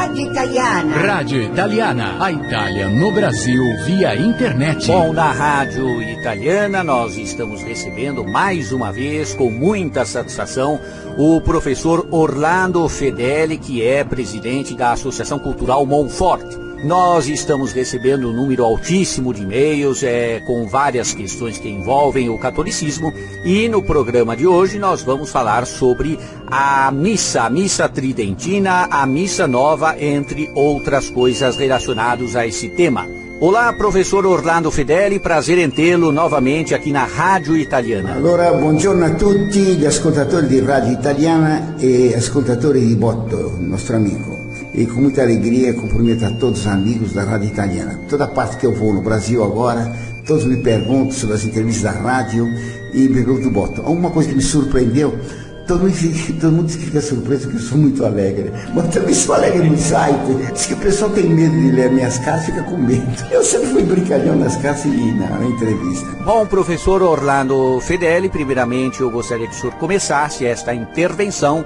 Rádio Italiana. Rádio Italiana, a Itália no Brasil via internet. Bom, na Rádio Italiana nós estamos recebendo mais uma vez, com muita satisfação, o professor Orlando Fedeli, que é presidente da Associação Cultural Monforte. Nós estamos recebendo um número altíssimo de e-mails com várias questões que envolvem o catolicismo, e no programa de hoje nós vamos falar sobre a missa tridentina, a missa nova, entre outras coisas relacionadas a esse tema. Olá, professor Orlando Fedeli, prazer em tê-lo novamente aqui na Rádio Italiana. Allora, buongiorno a tutti gli ascoltatori di Radio Italiana e ascoltatori di Botto, nostro amico. E com muita alegria cumprimento a todos os amigos da Rádio Italiana. Toda parte que eu vou no Brasil agora, todos me perguntam sobre as entrevistas da rádio e me perguntam do Botto. Uma coisa que me surpreendeu, todo mundo fica surpreso que eu sou muito alegre. Mas também sou alegre no site. Diz que o pessoal tem medo de ler minhas cartas, fica com medo. Eu sempre fui brincalhão nas cartas e na entrevista. Bom, professor Orlando Fedeli, primeiramente eu gostaria que o senhor começasse esta intervenção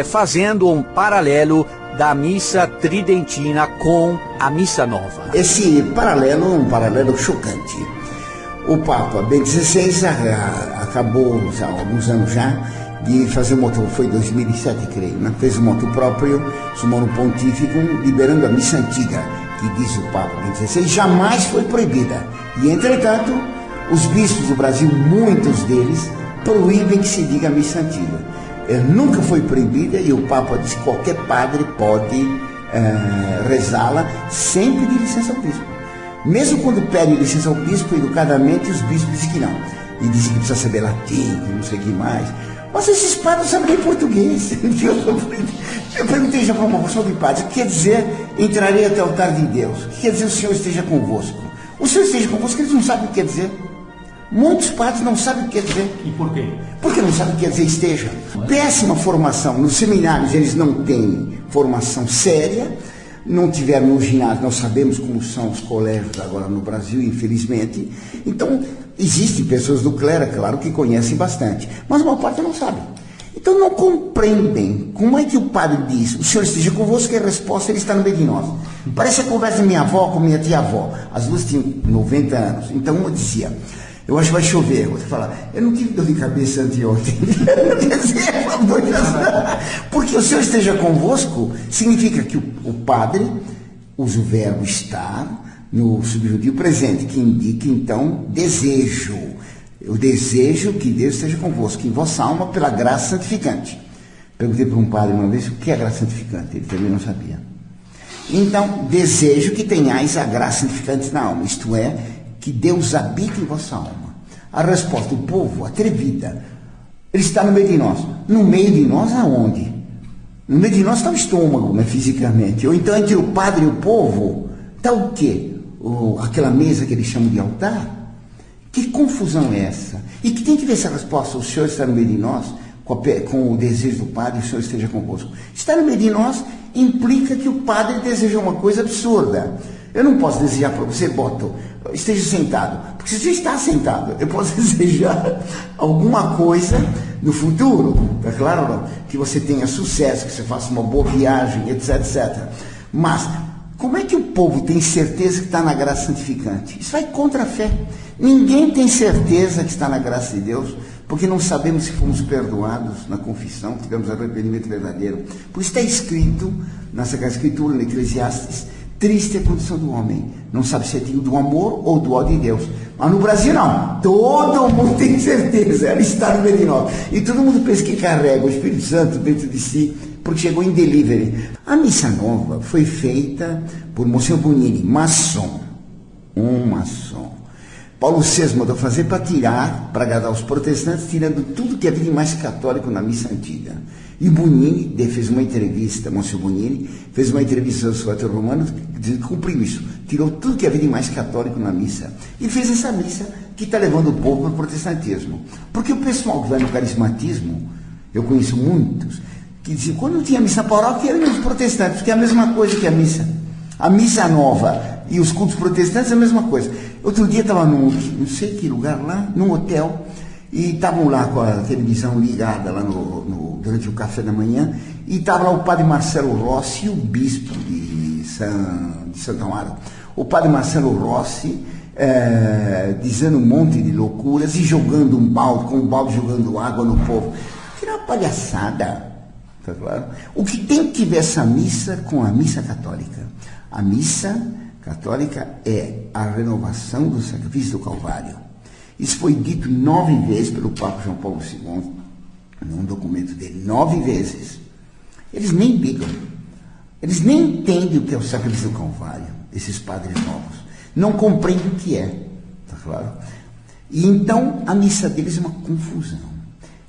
fazendo um paralelo da missa tridentina com a missa nova. Esse paralelo é um paralelo chocante. O Papa Bento XVI acabou, há alguns anos já, de fazer um motu, foi em 2007, creio, né? Fez um motu próprio, Sumorum Pontificum, liberando a missa antiga, que diz o Papa Bento XVI, jamais foi proibida. E, entretanto, os bispos do Brasil, muitos deles, proíbem que se diga a missa antiga. Nunca foi proibida, e o Papa diz que qualquer padre pode rezá-la, sempre de licença ao bispo. Mesmo quando pede licença ao bispo, educadamente, os bispos dizem que não. E dizem que precisa saber latim, que não sei o que mais. Mas esses padres não sabem nem português. Eu perguntei já para uma moção de padres, o que quer dizer entrarei até o altar de Deus? O que quer dizer o Senhor esteja convosco? O Senhor esteja convosco, eles não sabem o que quer dizer. Muitos padres não sabem o que quer dizer. E por quê? Porque não sabem o que quer dizer esteja. Péssima formação. Nos seminários eles não têm formação séria, não tiveram no ginásio, nós sabemos como são os colégios agora no Brasil, infelizmente. Então, existem pessoas do clero, claro, que conhecem bastante, mas a maior parte não sabe. Então não compreendem como é que o padre diz, o Senhor esteja convosco, e a resposta, ele está no meio de nós. Parece a conversa da minha avó com minha tia-avó. As duas tinham 90 anos, então uma dizia, eu acho que vai chover. Outra fala, eu não tive dor de cabeça anteontem. Porque o Senhor esteja convosco significa que o padre usa o verbo estar no subjuntivo presente, que indica então desejo. Eu desejo que Deus esteja convosco, em vossa alma, pela graça santificante. Perguntei para um padre uma vez o que é graça santificante, ele também não sabia. Então, desejo que tenhais a graça santificante na alma, isto é, que Deus habita em vossa alma. A resposta do povo, atrevida, ele está no meio de nós. No meio de nós aonde? No meio de nós está o estômago, né, fisicamente. Ou então entre o padre e o povo está o quê? Aquela mesa que eles chamam de altar? Que confusão é essa? E que tem que ver essa resposta, o Senhor está no meio de nós, com o desejo do padre, o Senhor esteja convosco. Estar no meio de nós implica que o padre deseja uma coisa absurda. Eu não posso desejar para você, Botto, esteja sentado, porque se você está sentado, eu posso desejar alguma coisa no futuro, é claro, não? Que você tenha sucesso, que você faça uma boa viagem, etc, etc. Mas, como é que o povo tem certeza que está na graça santificante? Isso vai contra a fé. Ninguém tem certeza que está na graça de Deus, porque não sabemos se fomos perdoados na confissão, tivemos arrependimento verdadeiro. Por isso está escrito na Sagrada Escritura, no Eclesiastes, triste é a condição do homem. Não sabe se é digno do amor ou do ódio de Deus. Mas no Brasil não. Todo mundo tem certeza. Ela está no meio de nós. E todo mundo pensa que carrega o Espírito Santo dentro de si, porque chegou em delivery. A missa nova foi feita por Monsenhor Bonini, maçom. Um maçom. Paulo VI mandou fazer para agradar os protestantes, tirando tudo que havia de mais católico na missa antiga. E Bonini fez uma entrevista, Monsenhor Bonini, fez uma entrevista ao Observatório Romano, dizendo que cumpriu isso, tirou tudo que havia de mais católico na missa. E fez essa missa que está levando o povo para o protestantismo. Porque o pessoal que vai no carismatismo, eu conheço muitos, que diziam, quando não tinha missa paróquia, eram os protestantes, porque é a mesma coisa que a missa. A missa nova e os cultos protestantes é a mesma coisa. Outro dia estava num, não sei que lugar lá, num hotel, e estavam lá com a televisão ligada lá durante o café da manhã, e estava lá o padre Marcelo Rossi, o bispo de Santo Amaro. O padre Marcelo Rossi dizendo um monte de loucuras e jogando com um balde jogando água no povo. Que era uma palhaçada, tá claro? O que tem que ver essa missa com a missa católica? A missa católica é a renovação do sacrifício do Calvário. Isso foi dito 9 vezes pelo Papa João Paulo II, num documento dele, 9 vezes. Eles nem ligam, eles nem entendem o que é o sacrifício do Calvário, esses padres novos. Não compreendem o que é, tá claro? E então a missa deles é uma confusão.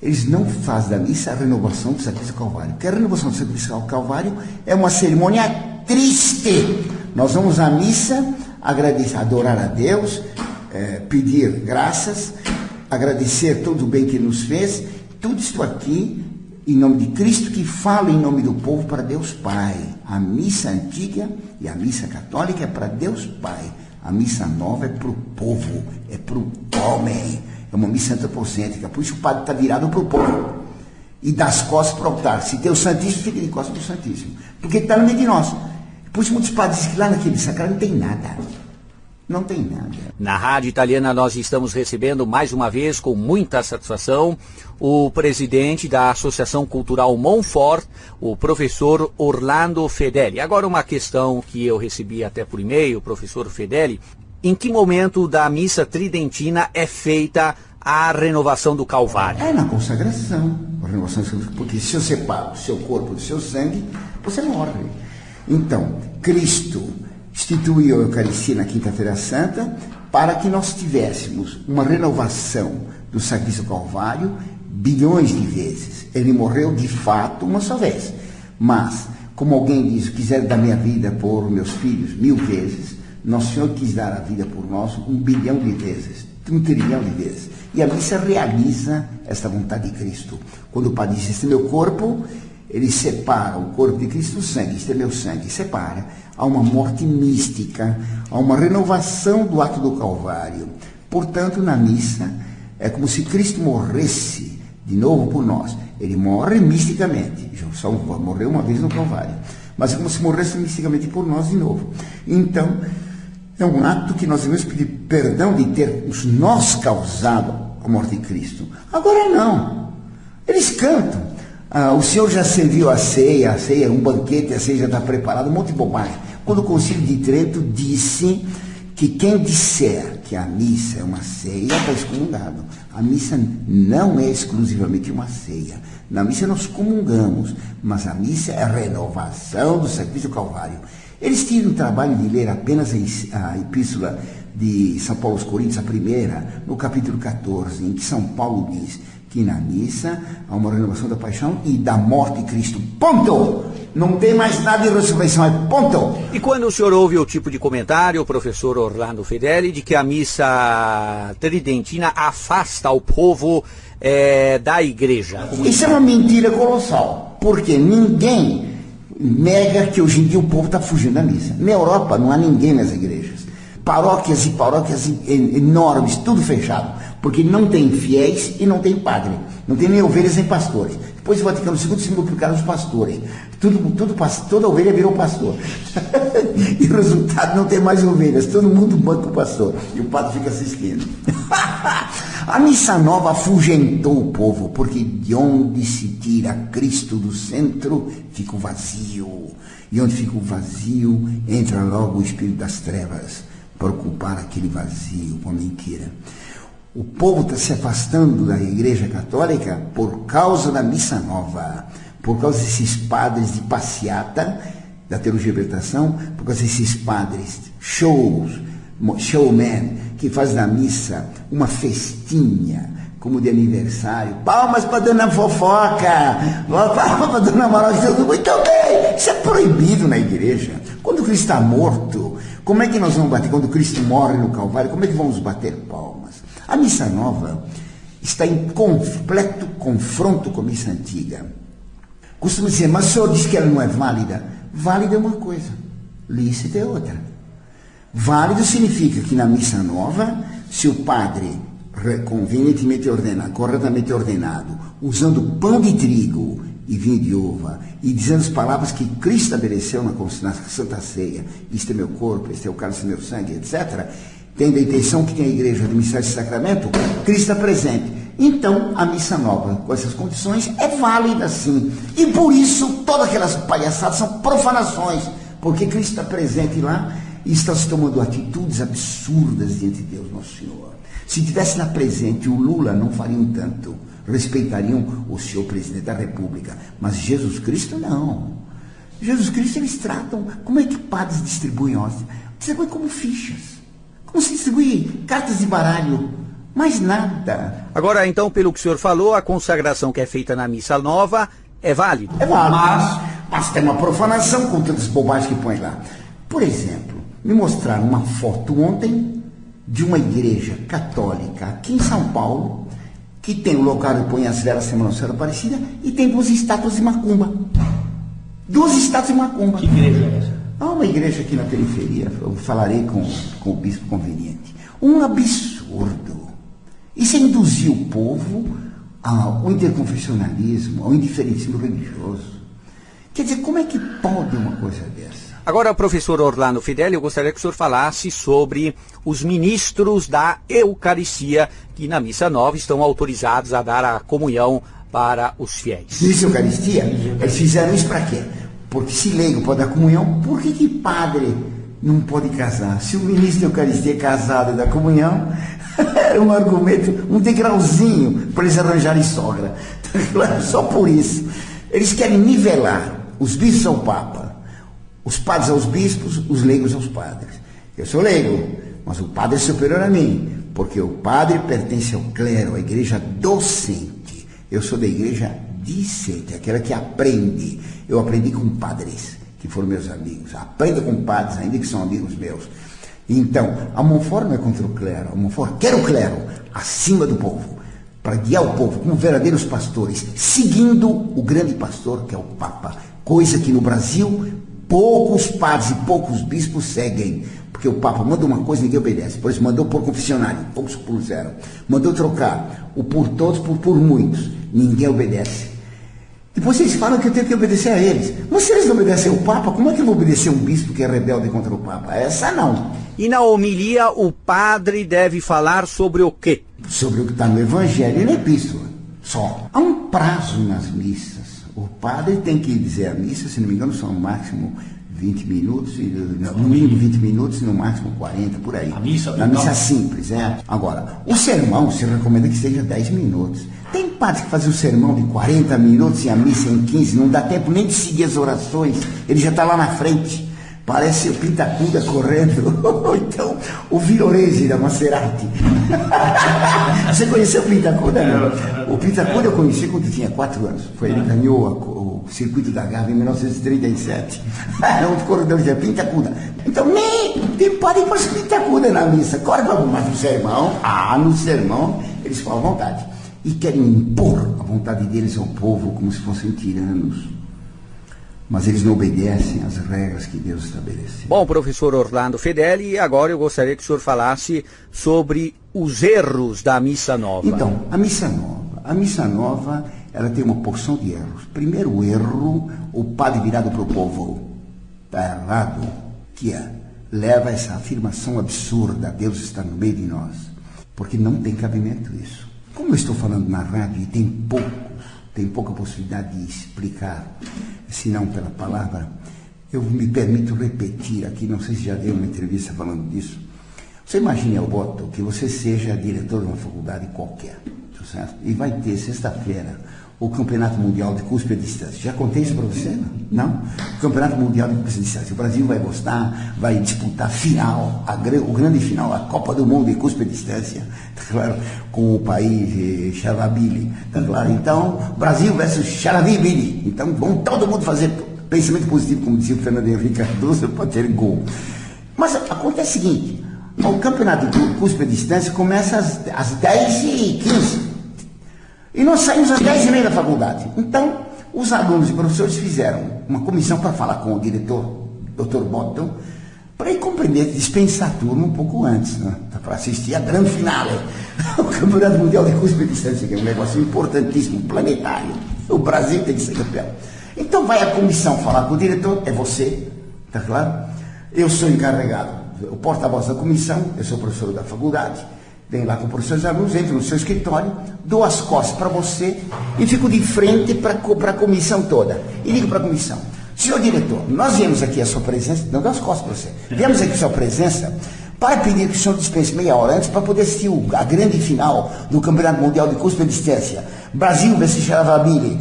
Eles não fazem da missa a renovação do sacrifício do Calvário, porque a renovação do sacrifício do Calvário é uma cerimônia triste. Nós vamos à missa agradecer, adorar a Deus, pedir graças, agradecer todo o bem que Ele nos fez. Tudo isso aqui em nome de Cristo, que fala em nome do povo para Deus Pai. A missa antiga e a missa católica é para Deus Pai. A missa nova é para o povo, é para o homem. É uma missa antropocêntrica. Por isso o padre está virado para o povo e dá as costas para o altar. Se tem o Santíssimo, fica de costas para o Santíssimo, porque está no meio de nós. Por isso muitos padres dizem que lá naquele sacrário não tem nada. Não tem nada. Na Rádio Italiana nós estamos recebendo mais uma vez, com muita satisfação, o presidente da Associação Cultural Montfort, o professor Orlando Fedeli. Agora uma questão que eu recebi até por e-mail, professor Fedeli: em que momento da missa tridentina é feita a renovação do Calvário? É na consagração. A renovação do Calvário, porque se eu separo o seu corpo do seu sangue, você morre. Então, Cristo instituiu a Eucaristia na Quinta-feira Santa para que nós tivéssemos uma renovação do sacrifício do Calvário bilhões de vezes. Ele morreu de fato uma só vez. Mas, como alguém diz, quiser dar minha vida por meus filhos 1000 vezes, nosso Senhor quis dar a vida por nós 1 bilhão de vezes, 1 trilhão de vezes. E a missa realiza esta vontade de Cristo. Quando o Padre diz, este é meu corpo, ele separa o corpo de Cristo do sangue, este é meu sangue, separa. Há uma morte mística, há uma renovação do ato do Calvário. Portanto, na missa, é como se Cristo morresse de novo por nós. Ele morre misticamente, só morreu uma vez no Calvário, mas é como se morresse misticamente por nós de novo. Então, é um ato que nós devemos pedir perdão de termos nós causado a morte de Cristo. Agora não, eles cantam. O Senhor já serviu a ceia é um banquete, a ceia já está preparada, um monte de bobagem. Quando o Concílio de Trento disse que quem disser que a missa é uma ceia está excomungado. A missa não é exclusivamente uma ceia. Na missa nós comungamos, mas a missa é a renovação do sacrifício do Calvário. Eles tiveram o trabalho de ler apenas a epístola de São Paulo aos Coríntios, a primeira, no capítulo 14, em que São Paulo diz que na missa há uma renovação da paixão e da morte de Cristo. Ponto! Não tem mais nada de ressurreição, é ponto! E quando o senhor ouve o tipo de comentário, o professor Orlando Fedeli, de que a missa tridentina afasta o povo da igreja? Isso é uma mentira colossal, porque ninguém nega que hoje em dia o povo está fugindo da missa. Na Europa não há ninguém nas igrejas. Paróquias e paróquias enormes, tudo fechado, porque não tem fiéis e não tem padre, não tem nem ovelhas nem pastores. Depois o Vaticano II se multiplicaram os pastores, toda ovelha virou pastor. E o resultado, não tem mais ovelhas, todo mundo banca o pastor, e o padre fica assistindo. A missa nova afugentou o povo, porque de onde se tira Cristo do centro, fica o vazio. E onde fica o vazio, entra logo o espírito das trevas, para ocupar aquele vazio com a mentira. O povo está se afastando da Igreja Católica por causa da missa nova, por causa desses padres de passeata, da teologia de libertação, por causa desses padres showman, que fazem da missa uma festinha, como de aniversário. Palmas para Dona Fofoca, palmas para Dona Maroja, muito bem. Isso é proibido na igreja. Quando Cristo está morto, como é que nós vamos bater? Quando Cristo morre no Calvário, como é que vamos bater palmas? A missa nova está em completo confronto com a missa antiga. Costumo dizer, mas o senhor diz que ela não é válida. Válida é uma coisa, lícita é outra. Válido significa que na missa nova, se o padre convenientemente ordenado, corretamente ordenado, usando pão de trigo e vinho de uva, e dizendo as palavras que Cristo estabeleceu na Santa Ceia, isto é meu corpo, este é o cálice do meu sangue, etc., tendo a intenção que tem a igreja administrar esse sacramento, Cristo está presente. Então, a missa nova, com essas condições, é válida sim. E por isso, todas aquelas palhaçadas são profanações, porque Cristo está presente lá e está se tomando atitudes absurdas diante de Deus, nosso Senhor. Se tivesse lá presente o Lula, não fariam tanto. Respeitariam o senhor presidente da República. Mas Jesus Cristo, não. Jesus Cristo, eles tratam... Como é que padres distribuem hóstia? Distribuem como fichas. Como se distribui cartas de baralho. Mais nada. Agora, então, pelo que o senhor falou, a consagração que é feita na missa nova é válida. É válido. Mas tem uma profanação com todas as bobagens que põe lá. Por exemplo, me mostraram uma foto ontem de uma igreja católica aqui em São Paulo, que tem o local onde põe as velas Semana Nossa Senhora Aparecida, e tem 2 estátuas de macumba. 2 estátuas de macumba. Que igreja é essa? Há uma igreja aqui na periferia, eu falarei com o bispo conveniente. Um absurdo. Isso é induzir o povo ao interconfessionalismo, ao indiferentismo religioso. Quer dizer, como é que pode uma coisa dessa? Agora, professor Orlando Fedeli, eu gostaria que o senhor falasse sobre os ministros da Eucaristia, que na Missa Nova estão autorizados a dar a comunhão para os fiéis. Ministros da Eucaristia, eles fizeram isso para quê? Porque se leigo pode dar comunhão, por que padre não pode casar? Se o ministro da Eucaristia é casado e dá comunhão, era um argumento, um degrauzinho para eles arranjarem sogra. Só por isso. Eles querem nivelar os bispos ao Papa, os padres aos bispos, os leigos aos padres. Eu sou leigo, mas o padre é superior a mim, porque o padre pertence ao clero, à igreja docente. Eu sou da igreja discente, aquela que aprende. Eu aprendi com padres, que foram meus amigos. Aprendo com padres, ainda que são amigos meus. Então, a Monfort não é contra o clero. A Monfort quer o clero acima do povo, para guiar o povo como verdadeiros pastores, seguindo o grande pastor, que é o Papa. Coisa que no Brasil poucos padres e poucos bispos seguem, porque o Papa manda uma coisa e ninguém obedece. Por isso mandou por confessionário, poucos puseram. Mandou trocar o por todos por muitos, ninguém obedece. Depois vocês falam que eu tenho que obedecer a eles. Mas se eles não obedecem ao Papa, como é que eu vou obedecer um bispo que é rebelde contra o Papa? Essa não. E na homilia o padre deve falar sobre o quê? Sobre o que está no Evangelho e na Epístola. Só. Há um prazo nas missas. O padre tem que dizer a missa, se não me engano, são no máximo 20 minutos, no mínimo 20 minutos e no máximo 40, por aí. A missa, na missa simples, é. Agora, o sermão se recomenda que seja 10 minutos. Tem padres que fazem o sermão de 40 minutos e a missa em 15, não dá tempo nem de seguir as orações, ele já está lá na frente. Parece o Pintacuda correndo. Então, o Virolese da Maserati. Você conheceu o Pintacuda? Não? O Pintacuda eu conheci quando tinha 4 anos. Foi ele que ganhou o circuito da Gávea em 1937. Era um corredor de Pintacuda. Então, nem tem padre para ser Pintacuda na missa. Corre, mas no sermão, no sermão, eles falam à vontade. E querem impor a vontade deles ao povo como se fossem tiranos. Mas eles não obedecem às regras que Deus estabeleceu. Bom, professor Orlando Fedeli, agora eu gostaria que o senhor falasse sobre os erros da Missa Nova. Então, a Missa Nova, ela tem uma porção de erros. Primeiro erro, o padre virado para o povo. Está errado, que leva essa afirmação absurda, Deus está no meio de nós. Porque não tem cabimento isso. Como eu estou falando na rádio e tem pouca possibilidade de explicar, se não pela palavra, eu me permito repetir aqui, não sei se já deu uma entrevista falando disso. Você imagine, Alberto, que você seja diretor de uma faculdade qualquer, certo? E vai ter, sexta-feira, o Campeonato Mundial de Cuspe à Distância. Já contei isso para você? Não? O Campeonato Mundial de Cuspe à Distância. O Brasil vai gostar, vai disputar a final, o grande final, a Copa do Mundo de Cuspe à Distância, tá claro, com o país Xaravili, tá claro? Então, Brasil versus Xaravili. Então, vamos todo mundo fazer pensamento positivo, como dizia o Fernando Henrique Cardoso, para ter gol. Mas acontece o seguinte, o Campeonato de Cuspe à Distância começa às 10h15. E nós saímos às 10h30 da faculdade. Então, os alunos e professores fizeram uma comissão para falar com o diretor, Dr. Botton, para ir compreender, dispensar a turma um pouco antes, né? Para assistir a grande finale, o Campeonato Mundial de Curso de Distância, que é um negócio importantíssimo, planetário. O Brasil tem que ser campeão. Então vai a comissão falar com o diretor, é você, tá claro? Eu sou encarregado, o porta-voz da comissão, eu sou professor da faculdade, venho lá com professores e alunos, entro no seu escritório, dou as costas para você e fico de frente para a comissão toda. E digo para a comissão: senhor diretor, nós viemos aqui a sua presença, não dou as costas para você, viemos aqui a sua presença para pedir que o senhor dispense meia hora antes para poder assistir a grande final do Campeonato Mundial de Curso de Distância, Brasil versus Xaravabili.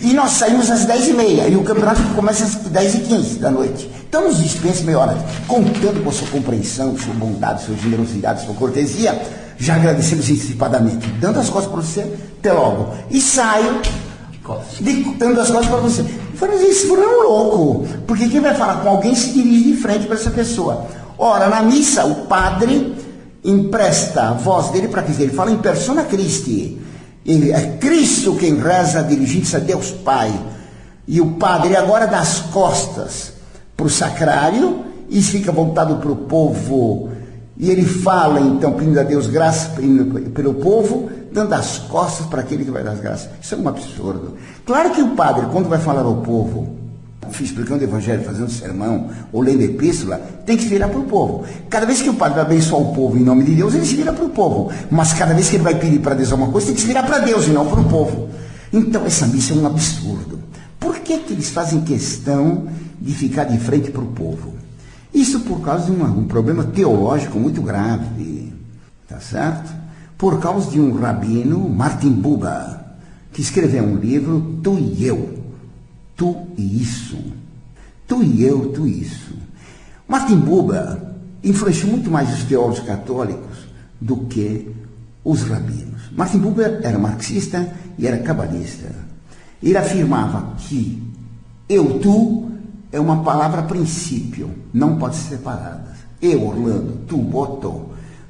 E nós saímos às 10h30 e o campeonato começa às 10h15 da noite. Então nos dispense meia hora, contando com a sua compreensão, sua bondade, sua generosidade, sua cortesia, já agradecemos antecipadamente, dando as costas para você, até logo. E saio dando as costas para você. Falei, esse por é um louco, porque quem vai falar com alguém se dirige de frente para essa pessoa. Ora, na missa, o padre empresta a voz dele para Cristo, ele fala em persona Christi. É Cristo quem reza dirigindo-se a Deus Pai. E o padre agora dá as costas para o sacrário e fica voltado para o povo. E ele fala, então, pedindo a Deus graça pelo povo, dando as costas para aquele que vai dar as graças. Isso é um absurdo. Claro que o padre, quando vai falar ao povo, explicando o evangelho, fazendo sermão, ou lendo epístola, tem que se virar para o povo. Cada vez que o padre vai abençoar o povo em nome de Deus, ele se vira para o povo. Mas cada vez que ele vai pedir para Deus alguma coisa, tem que se virar para Deus e não para o povo. Então essa missa é um absurdo. Por que eles fazem questão de ficar de frente para o povo? Isso por causa de um problema teológico muito grave, tá certo? Por causa de um rabino, Martin Buber, que escreveu um livro, Tu e Eu. Tu e isso. Tu e eu, tu e isso. Martin Buber influenciou muito mais os teólogos católicos do que os rabinos. Martin Buber era marxista e era cabalista. Ele afirmava que eu, tu, é uma palavra princípio, não pode ser separada. Eu, Orlando, tu, Boto.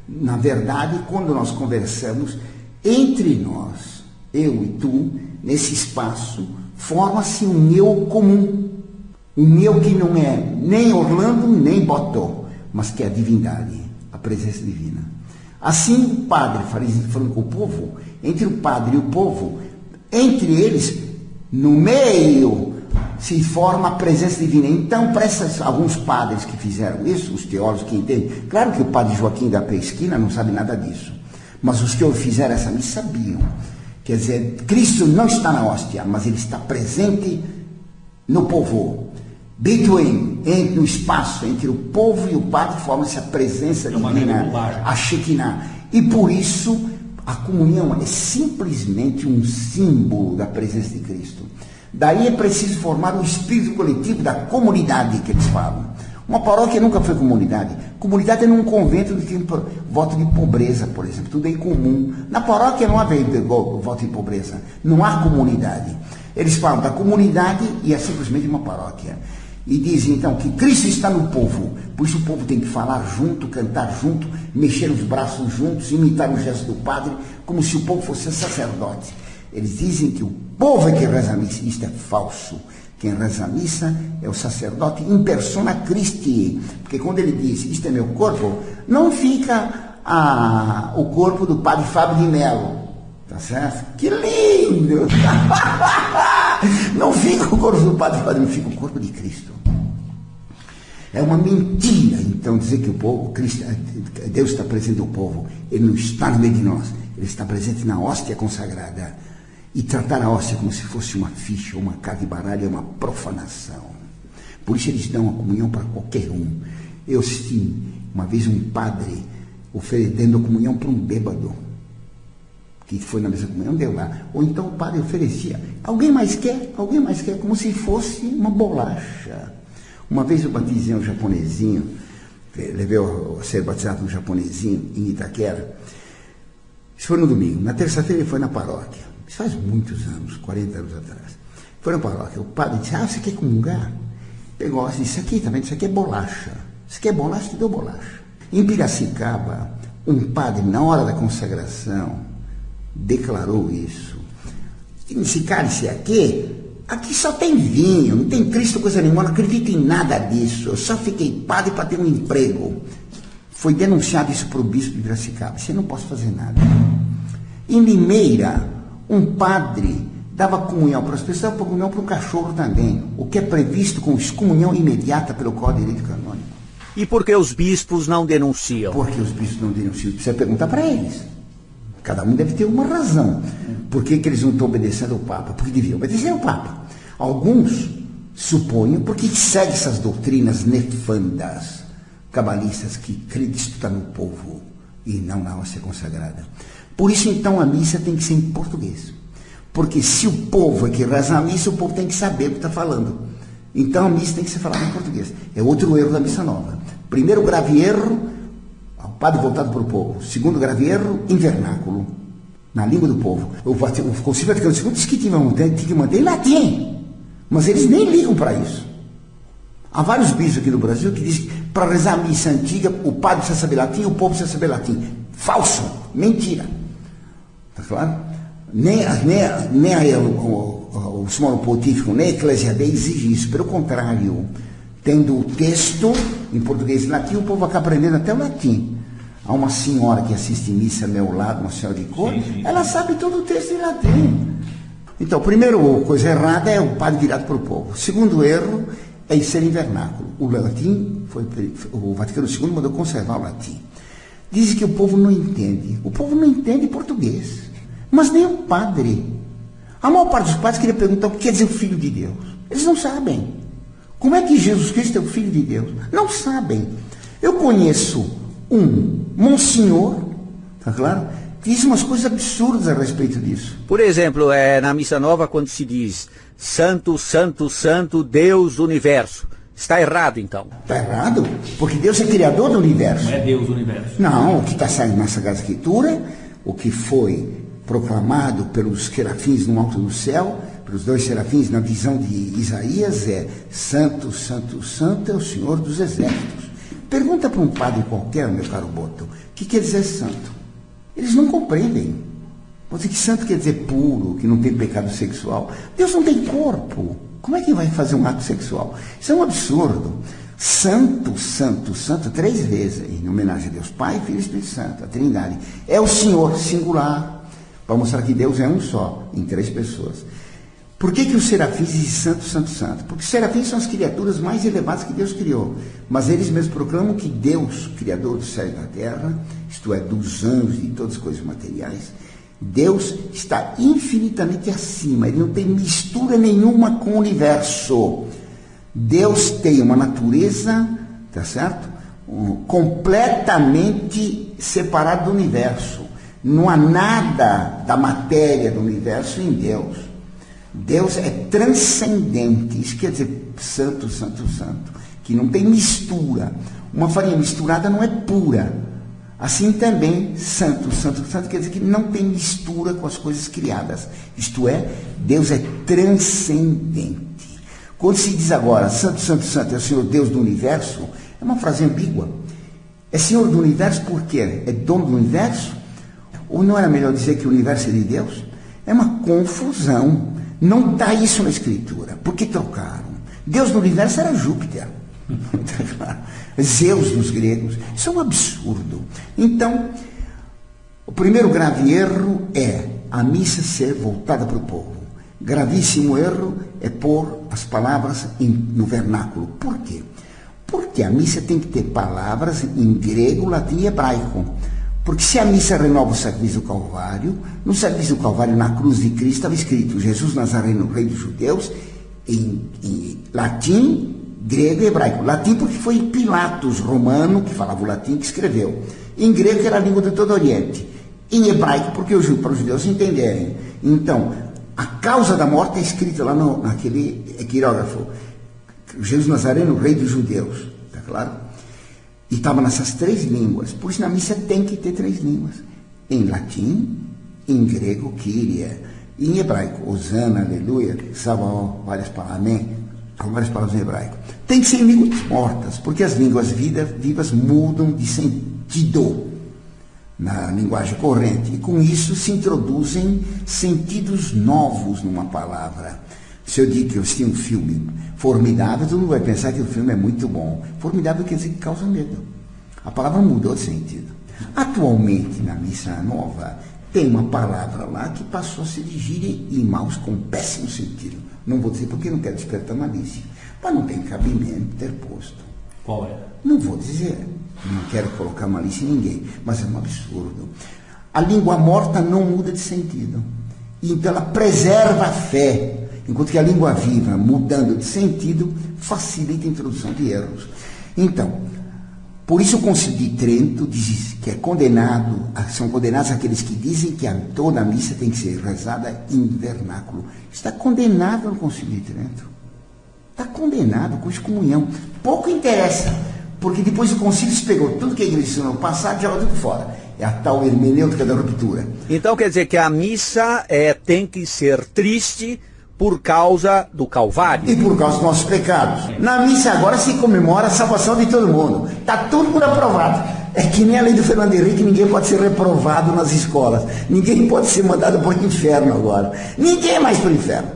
Na verdade, quando nós conversamos entre nós, eu e tu, nesse espaço, forma-se um eu comum. Um eu que não é nem Orlando, nem Botó, mas que é a divindade, a presença divina. Assim, o padre, falando com o povo, entre o padre e o povo, entre eles, no meio, se forma a presença divina. Então, para alguns padres que fizeram isso, os teólogos que entendem, claro que o padre Joaquim da Pesquina não sabe nada disso, mas os que fizeram essa missa sabiam. Quer dizer, Cristo não está na hóstia, mas ele está presente no povo. No espaço entre o povo e o padre, forma-se a presença divina, a Shekinah. E por isso, a comunhão é simplesmente um símbolo da presença de Cristo. Daí é preciso formar um espírito coletivo da comunidade que eles falam. Uma paróquia nunca foi comunidade. Comunidade é num convento que tem voto de pobreza, por exemplo. Tudo é incomum. Na paróquia não há voto de pobreza. Não há comunidade. Eles falam da comunidade e é simplesmente uma paróquia. E dizem, então, que Cristo está no povo. Por isso o povo tem que falar junto, cantar junto, mexer os braços juntos, imitar o gesto do padre, como se o povo fosse sacerdote. Eles dizem que o povo é que reza a missa. Isto é falso. Quem reza a missa é o sacerdote in persona Christi. Porque quando ele diz, isto é meu corpo, não fica o corpo do padre Fábio de Mello. Tá certo? Que lindo! Não fica o corpo do padre Fábio, fica o corpo de Cristo. É uma mentira, então, dizer que o povo, Deus está presente no povo. Ele não está no meio de nós. Ele está presente na hóstia consagrada. E tratar a hóstia como se fosse uma ficha, uma carta de baralho, é uma profanação. Por isso eles dão a comunhão para qualquer um. Eu assisti uma vez um padre oferecendo a comunhão para um bêbado, que foi na mesa da comunhão, deu lá. Ou então o padre oferecia, alguém mais quer? Alguém mais quer? Como se fosse uma bolacha. Uma vez eu batizei um japonesinho, levei a ser batizado um japonesinho em Itaquera. Isso foi no domingo. Na terça-feira ele foi na paróquia. Isso faz muitos anos, 40 anos atrás. Foi na paróquia. O padre disse, você quer comungar? Pegou e disse, isso aqui, tá vendo? Isso aqui é bolacha. Isso aqui é bolacha, te dou bolacha. Em Piracicaba, um padre, na hora da consagração, declarou isso. Esse cálice aqui, Aqui só tem vinho, não tem Cristo coisa nenhuma, não acredito em nada disso. Eu só fiquei padre para ter um emprego. Foi denunciado isso para o bispo de Piracicaba. Você não pode fazer nada. Em Limeira, um padre dava comunhão para as pessoas, dava comunhão para um cachorro também, o que é previsto com excomunhão imediata pelo Código de Direito Canônico. E por que os bispos não denunciam? Porque os bispos não denunciam? Precisa perguntar para eles. Cada um deve ter uma razão. Por que eles não estão obedecendo ao Papa? Porque deviam obedecer ao Papa. Alguns suponham, porque seguem essas doutrinas nefandas, cabalistas, que acreditam no povo e não na hóstia consagrada. Por isso, então, a missa tem que ser em português. Porque se o povo é que reza a missa, o povo tem que saber o que está falando. Então, a missa tem que ser falada em português. É outro erro da missa nova. Primeiro grave erro, o padre voltado para o povo. Segundo grave erro, em vernáculo, na língua do povo. O Concílio Vaticano II disse que tinha que manter em latim. Mas eles nem ligam para isso. Há vários bispos aqui no Brasil que dizem que para rezar a missa antiga, o padre precisa saber latim, o povo precisa saber latim. Falso, mentira. Está claro? Nem o Sumo Pontífico, nem a Eclesiastes exige isso. Pelo contrário, tendo o texto em português e latim, o povo acaba aprendendo até o latim. Há uma senhora que assiste missa ao meu lado, uma senhora de cor, ela sabe todo o texto em latim. Então, a primeira coisa errada é o padre virado para o povo. O segundo erro é ser em vernáculo. O latim, o Vaticano II mandou conservar o latim. Dizem que o povo não entende. O povo não entende português. Mas nem o padre. A maior parte dos padres queria perguntar o que quer dizer o Filho de Deus. Eles não sabem. Como é que Jesus Cristo é o Filho de Deus? Não sabem. Eu conheço um monsenhor, tá claro? Diz umas coisas absurdas a respeito disso. Por exemplo, na Missa Nova, quando se diz Santo, Santo, Santo, Deus do Universo. Está errado, então? Está errado, porque Deus é criador do universo. Não é Deus do universo. Não, o que está saindo na Sagrada Escritura, o que foi proclamado pelos serafins no alto do céu, pelos dois serafins na visão de Isaías, é Santo, Santo, Santo é o Senhor dos Exércitos. Pergunta para um padre qualquer, meu caro Boto, o que quer dizer santo? Eles não compreendem. Você que santo quer dizer puro, que não tem pecado sexual. Deus não tem corpo. Como é que vai fazer um ato sexual? Isso é um absurdo. Santo, Santo, Santo, 3 vezes, em homenagem a Deus Pai, Filho e Espírito Santo, a Trindade. É o Senhor singular, para mostrar que Deus é um só, em 3 pessoas. Por que os serafins dizem Santo, Santo, Santo? Porque os serafins são as criaturas mais elevadas que Deus criou. Mas eles mesmos proclamam que Deus, Criador do céu e da terra, isto é, dos anjos e de todas as coisas materiais, Deus está infinitamente acima. Ele não tem mistura nenhuma com o universo. Deus tem uma natureza, tá certo? Completamente separada do universo. Não há nada da matéria do universo em Deus. Deus é transcendente. Isso quer dizer santo, santo, santo. Que não tem mistura. Uma farinha misturada não é pura. Assim também, santo, santo, santo quer dizer que não tem mistura com as coisas criadas. Isto é, Deus é transcendente. Quando se diz agora, santo, santo, santo é o Senhor Deus do universo, é uma frase ambígua. É Senhor do universo por quê? É dono do universo? Ou não era melhor dizer que o universo é de Deus? É uma confusão. Não está isso na Escritura. Por que trocaram? Deus do universo era Júpiter. Zeus dos gregos. Isso é um absurdo. Então, o primeiro grave erro é a missa ser voltada para o povo. Gravíssimo erro é pôr as palavras no vernáculo. Por quê? Porque a missa tem que ter palavras em grego, latim e hebraico. Porque se a missa renova o sacrifício do Calvário, no sacrifício do Calvário, na cruz de Cristo, estava escrito Jesus Nazareno, Rei dos Judeus, em latim, grego e hebraico. Latim porque foi Pilatos, romano, que falava o latim, que escreveu. Em grego, que era a língua do todo o Oriente. Em hebraico, porque para os judeus entenderem. Então, a causa da morte é escrita lá naquele quirógrafo. Jesus Nazareno, Rei dos Judeus. Está claro? E estava nessas 3 línguas. Por isso, na missa tem que ter 3 línguas. Em latim, em grego, Kyrie. E em hebraico, Osana, Aleluia, Sabaó, várias palavras, amém. Com várias palavras em hebraico. Tem que ser em línguas mortas, porque as línguas vivas mudam de sentido na linguagem corrente. E com isso se introduzem sentidos novos numa palavra. Se eu digo que eu assisti um filme formidável, todo mundo vai pensar que o filme é muito bom. Formidável quer dizer que causa medo. A palavra mudou de sentido. Atualmente, na missa nova, tem uma palavra lá que passou a se dirigir em maus com péssimo sentido. Não vou dizer porque não quero despertar malícia, mas não tem cabimento ter posto. Qual é? Não vou dizer, não quero colocar malícia em ninguém, mas é um absurdo. A língua morta não muda de sentido. Então ela preserva a fé, enquanto que a língua viva, mudando de sentido, facilita a introdução de erros. Então, por isso o Concílio de Trento diz que são condenados aqueles que dizem que toda a missa tem que ser rezada em vernáculo. Está condenado no Concílio de Trento. Está condenado com excomunhão. Pouco interessa, porque depois o Concílio se pegou tudo que a igreja ensinou no passado e joga tudo fora. É a tal hermenêutica da ruptura. Então quer dizer que a missa tem que ser triste por causa do Calvário. E por causa dos nossos pecados. Na missa agora se comemora a salvação de todo mundo. Está todo mundo aprovado. É que nem a lei do Fernando Henrique, ninguém pode ser reprovado nas escolas. Ninguém pode ser mandado para o inferno agora. Ninguém mais para o inferno.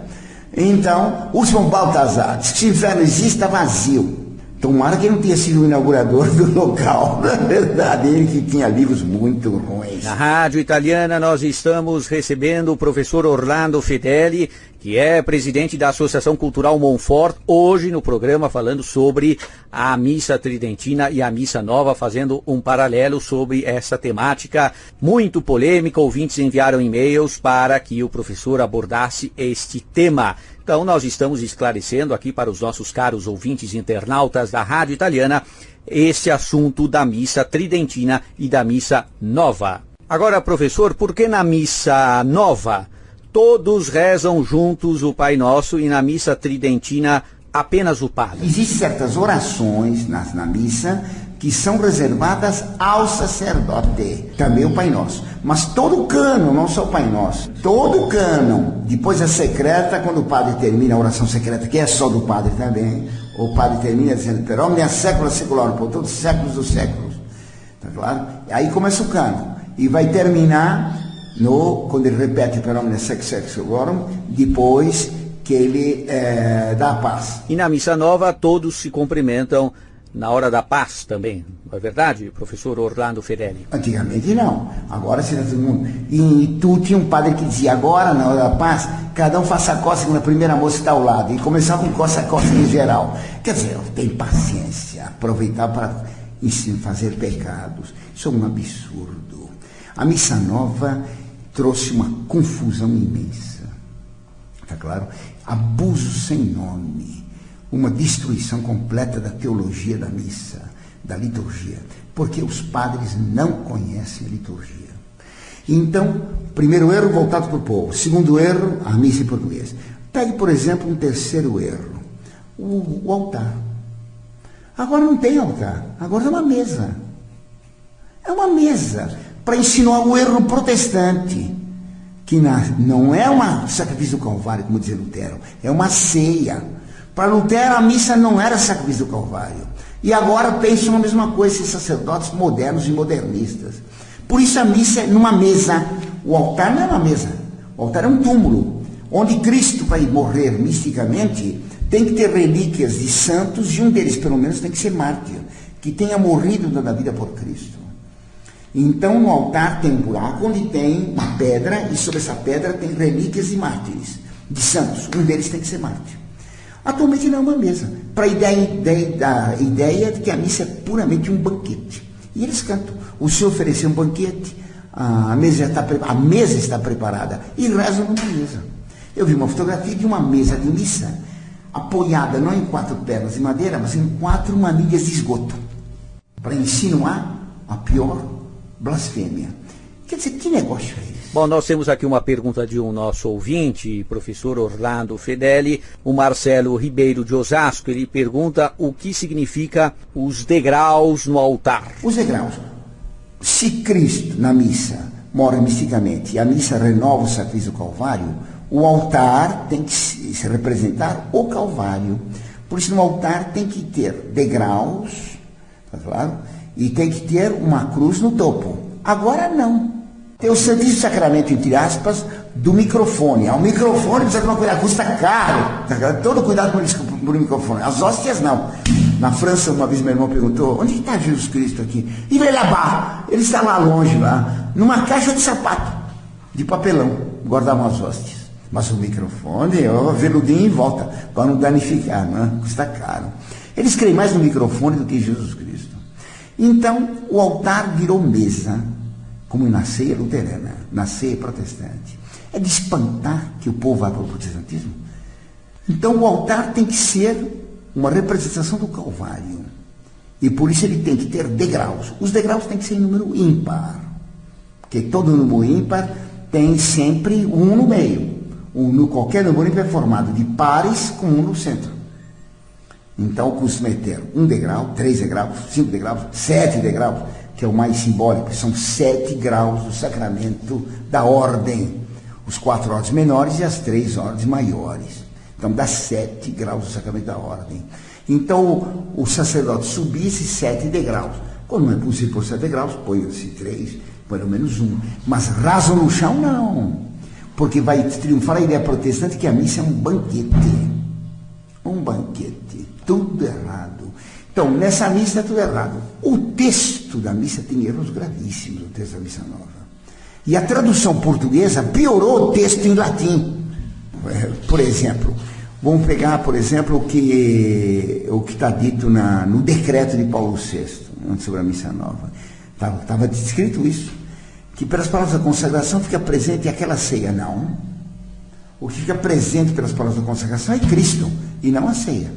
Então, o São Baltazar diz que se o inferno existe, está vazio. Tomara que ele não tenha sido o inaugurador do local. Na verdade, ele que tinha livros muito ruins. Na Rádio Italiana nós estamos recebendo o professor Orlando Fedeli, que é presidente da Associação Cultural Monfort, hoje no programa falando sobre a missa tridentina e a missa nova, fazendo um paralelo sobre essa temática muito polêmica. Ouvintes enviaram e-mails para que o professor abordasse este tema. Então nós estamos esclarecendo aqui para os nossos caros ouvintes internautas da Rádio Italiana este assunto da missa tridentina e da missa nova. Agora, professor, por que na missa nova todos rezam juntos o Pai Nosso e na missa tridentina apenas o padre? Existem certas orações na missa que são reservadas ao sacerdote, também o Pai Nosso. Mas todo o cânon, não só o Pai Nosso, todo o cânon, depois a secreta, quando o padre termina a oração secreta, que é só do padre também, o padre termina dizendo, per omnia secula seculorum, por todos os séculos dos séculos. Tá claro? Aí começa o cânon, e vai terminar quando ele repete per omnia secula seculorum, depois que ele dá a paz. E na missa nova todos se cumprimentam na hora da paz também, não é verdade, professor Orlando Fedeli? Antigamente não, agora se dá todo mundo. E tu tinha um padre que dizia, agora na hora da paz, cada um faça a costa quando a primeira moça está ao lado, e começava com costa em geral. Quer dizer, tem paciência, aproveitar para fazer pecados, isso é um absurdo. A missa nova trouxe uma confusão imensa, tá claro? Abuso sem nome, uma destruição completa da teologia da missa, da liturgia, porque os padres não conhecem a liturgia. Então, primeiro erro voltado para o povo, segundo erro, a missa em português. Pegue, por exemplo, um terceiro erro, o altar. Agora não tem altar, agora é uma mesa. É uma mesa para ensinar o erro protestante, que não é um sacrifício do Calvário, como dizia Lutero, é uma ceia. Para Lutero, a missa não era sacrifício do Calvário. E agora pensam a mesma coisa, esses sacerdotes modernos e modernistas. Por isso a missa é numa mesa. O altar não é uma mesa. O altar é um túmulo, onde Cristo, para morrer misticamente, tem que ter relíquias de santos, e um deles, pelo menos, tem que ser mártir, que tenha morrido dando a vida por Cristo. Então, no altar tem um buraco onde tem uma pedra, e sobre essa pedra tem relíquias de mártires, de santos. Um deles tem que ser mártir. Atualmente não é uma mesa, para a ideia de que a missa é puramente um banquete. E eles cantam. O Senhor ofereceu um banquete, a mesa está preparada, e rezam numa mesa. Eu vi uma fotografia de uma mesa de missa, apoiada não em 4 pernas de madeira, mas em 4 manilhas de esgoto, para insinuar a pior blasfêmia. Quer dizer, que negócio é esse? Bom, nós temos aqui uma pergunta de um nosso ouvinte, professor Orlando Fedeli, o Marcelo Ribeiro de Osasco. Ele pergunta o que significa os degraus no altar. Os degraus. Se Cristo, na missa, morre misticamente e a missa renova o sacrifício do Calvário, o altar tem que se representar o Calvário. Por isso, no altar tem que ter degraus, tá claro? E tem que ter uma cruz no topo. Agora não. Tem o Santíssimo Sacramento, entre aspas, do microfone. O microfone precisa tomar cuidado, custa caro. Todo cuidado com o microfone. As hóstias não. Na França, uma vez meu irmão perguntou, onde está Jesus Cristo aqui? E veio lá, ele está lá longe, lá, numa caixa de sapato, de papelão, guardavam as hóstias. Mas o microfone, veludinho em volta, para não danificar, né? Custa caro. Eles creem mais no microfone do que em Jesus Cristo. Então, o altar virou mesa, como na ceia luterana, na ceia protestante. É de espantar que o povo vá para o protestantismo. Então, o altar tem que ser uma representação do Calvário. E por isso ele tem que ter degraus. Os degraus têm que ser em número ímpar. Porque todo número ímpar tem sempre um no meio. Qualquer número ímpar é formado de pares com um no centro. Então, o costume é ter 1 degrau, 3 degraus, 5 degraus, 7 degraus, que é o mais simbólico, são 7 graus do sacramento da ordem. Os 4 ordens menores e as 3 ordens maiores. Então, dá 7 graus do sacramento da ordem. Então, o sacerdote subia esses 7 degraus. Quando não é possível por 7 degraus, põe-se 3, pelo menos 1. Mas raso no chão, não. Porque vai triunfar a ideia protestante que a missa é um banquete. Um banquete. Tudo errado. Então, nessa missa é tudo errado. O texto da missa tem erros gravíssimos, o texto da missa nova. E a tradução portuguesa piorou o texto em latim. Por exemplo, vamos pegar, por exemplo, o que está dito no decreto de Paulo VI, sobre a missa nova. Estava descrito isso, que pelas palavras da consagração fica presente aquela ceia. Não. O que fica presente pelas palavras da consagração é Cristo, e não a ceia.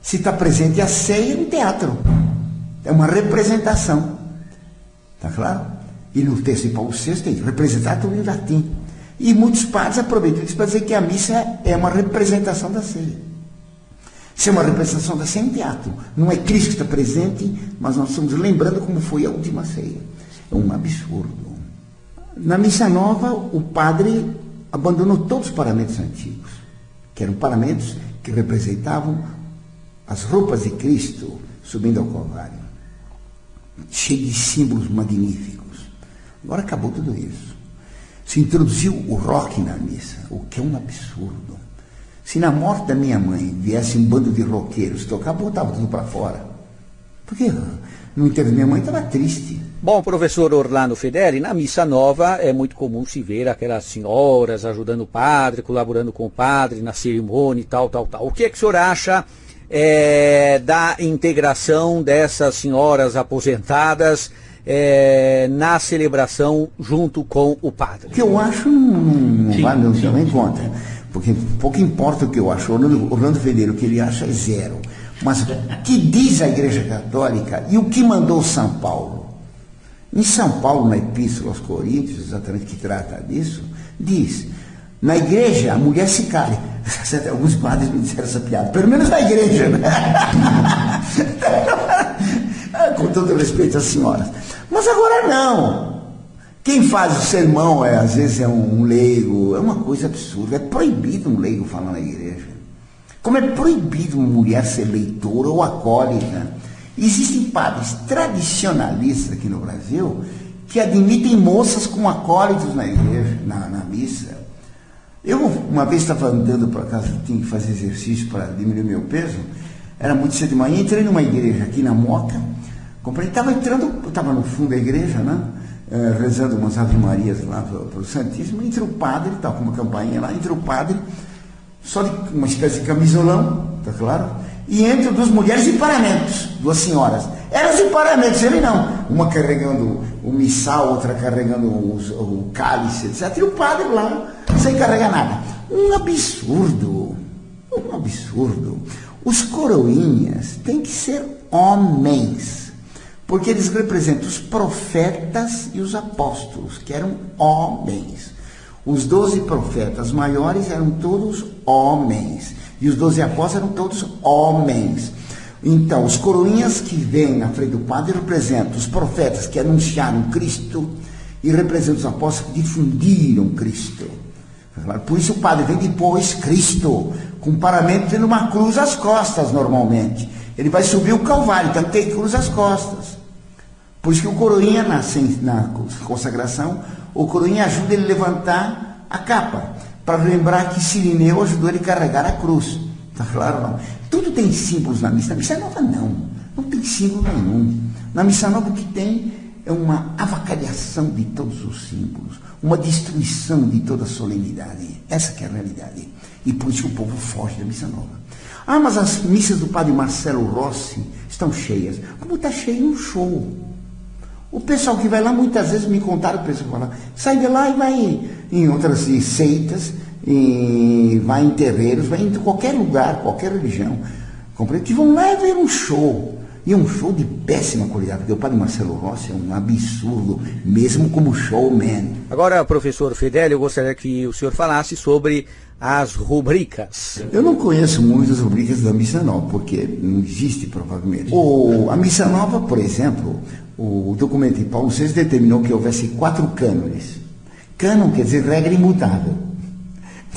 Se está presente a ceia, é um teatro. É uma representação. Está claro? E no texto de Paulo VI tem representado em latim. E muitos padres aproveitam isso para dizer que a missa é uma representação da ceia. Se é uma representação da ceia, é um teatro. Não é Cristo que está presente, mas nós estamos lembrando como foi a última ceia. É um absurdo. Na missa nova, o padre abandonou todos os paramentos antigos, que eram paramentos que representavam as roupas de Cristo subindo ao Calvário, cheio de símbolos magníficos. Agora acabou tudo isso. Se introduziu o rock na missa, o que é um absurdo. Se na morte da minha mãe viesse um bando de roqueiros tocar, botava tudo para fora. Porque no enterro da minha mãe estava triste. Bom, professor Orlando Fedeli, na missa nova é muito comum se ver aquelas senhoras ajudando o padre, colaborando com o padre na cerimônia e tal. O que é que o senhor acha da integração dessas senhoras aposentadas na celebração junto com o padre? O que eu acho não vale em conta, porque pouco importa o que eu acho. Orlando Fedeli, o que ele acha é zero. Mas o que diz a Igreja Católica e o que mandou São Paulo? Em São Paulo, na Epístola aos Coríntios, exatamente que trata disso, diz: na igreja a mulher se cale. Alguns padres me disseram essa piada, pelo menos na igreja, né? Com todo respeito às senhoras. Mas agora não. Quem faz o sermão às vezes é um leigo, é uma coisa absurda. É proibido um leigo falar na igreja. Como é proibido uma mulher ser leitora ou acólita. Existem padres tradicionalistas aqui no Brasil que admitem moças como acólitos na igreja, na missa. Eu uma vez estava andando para casa, tinha que fazer exercício para diminuir meu peso, era muito cedo de manhã, entrei numa igreja aqui na Moca, estava no fundo da igreja, né? Rezando umas Ave Marias lá para o Santíssimo, entra o padre, estava com uma campainha lá, entra o padre, só de uma espécie de camisolão, tá claro? E entre duas mulheres de paramentos, duas senhoras. Eram de paramentos, ele não. Uma carregando o missal, outra carregando o cálice, etc. E o padre lá, sem carregar nada. Um absurdo. Um absurdo. Os coroinhas têm que ser homens, porque eles representam os profetas e os apóstolos, que eram homens. Os 12 profetas maiores eram todos homens. E os 12 apóstolos eram todos homens. Então, os coroinhas que vêm na frente do padre representam os profetas que anunciaram Cristo e representam os apóstolos que difundiram Cristo. Por isso o padre vem depois Cristo, com paramento tendo uma cruz às costas normalmente. Ele vai subir o Calvário, então tem cruz às costas. Por isso que o coroinha, na consagração, o coroinha ajuda ele a levantar a capa, para lembrar que Cirineu ajudou ele a carregar a cruz. Tá claro, não? Tudo tem símbolos na missa. Na missa nova, não tem símbolo nenhum. Na missa nova, o que tem é uma avacalhação de todos os símbolos, uma destruição de toda a solenidade. Essa que é a realidade. E por isso que o povo foge da missa nova. Ah, mas as missas do padre Marcelo Rossi estão cheias. Como está cheio um show. O pessoal que vai lá, muitas vezes me contaram, o pessoal que vai lá, sai de lá e vai em outras seitas, e vai em terreiros, vai em qualquer lugar, qualquer religião, que vão lá ver um show. E é um show de péssima qualidade, porque o padre Marcelo Rossi é um absurdo, mesmo como showman. Agora, professor Fedeli, eu gostaria que o senhor falasse sobre as rubricas. Eu não conheço muitas rubricas da Missa Nova, porque não existe, provavelmente. A Missa Nova, por exemplo, o documento de Paulo VI determinou que houvesse 4 cânones. Cânon quer dizer regra imutável.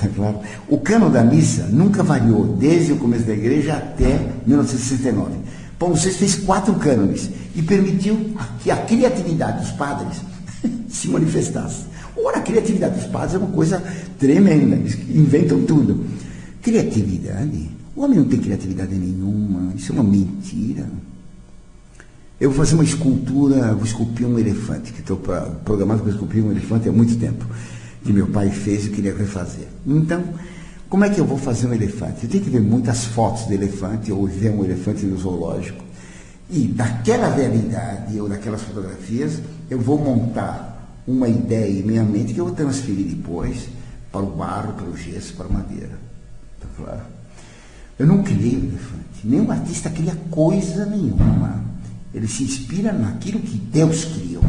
Tá claro? O cânon da missa nunca variou, desde o começo da igreja até 1969. Paulo VI fez 4 cânones e permitiu que a criatividade dos padres se manifestasse. Ora, a criatividade dos padres é uma coisa tremenda, eles inventam tudo. Criatividade? O homem não tem criatividade nenhuma, isso é uma mentira. Eu vou fazer uma escultura, vou esculpir um elefante, que estou programado para esculpir um elefante há muito tempo, que meu pai fez e eu queria refazer. Então, como é que eu vou fazer um elefante? Eu tenho que ver muitas fotos de elefante, ou ver um elefante no zoológico, e daquela realidade, ou daquelas fotografias, eu vou montar uma ideia em minha mente que eu vou transferir depois para o barro, para o gesso, para a madeira. Tá claro? Eu não criei o elefante, nenhum artista cria coisa nenhuma. Ele se inspira naquilo que Deus criou.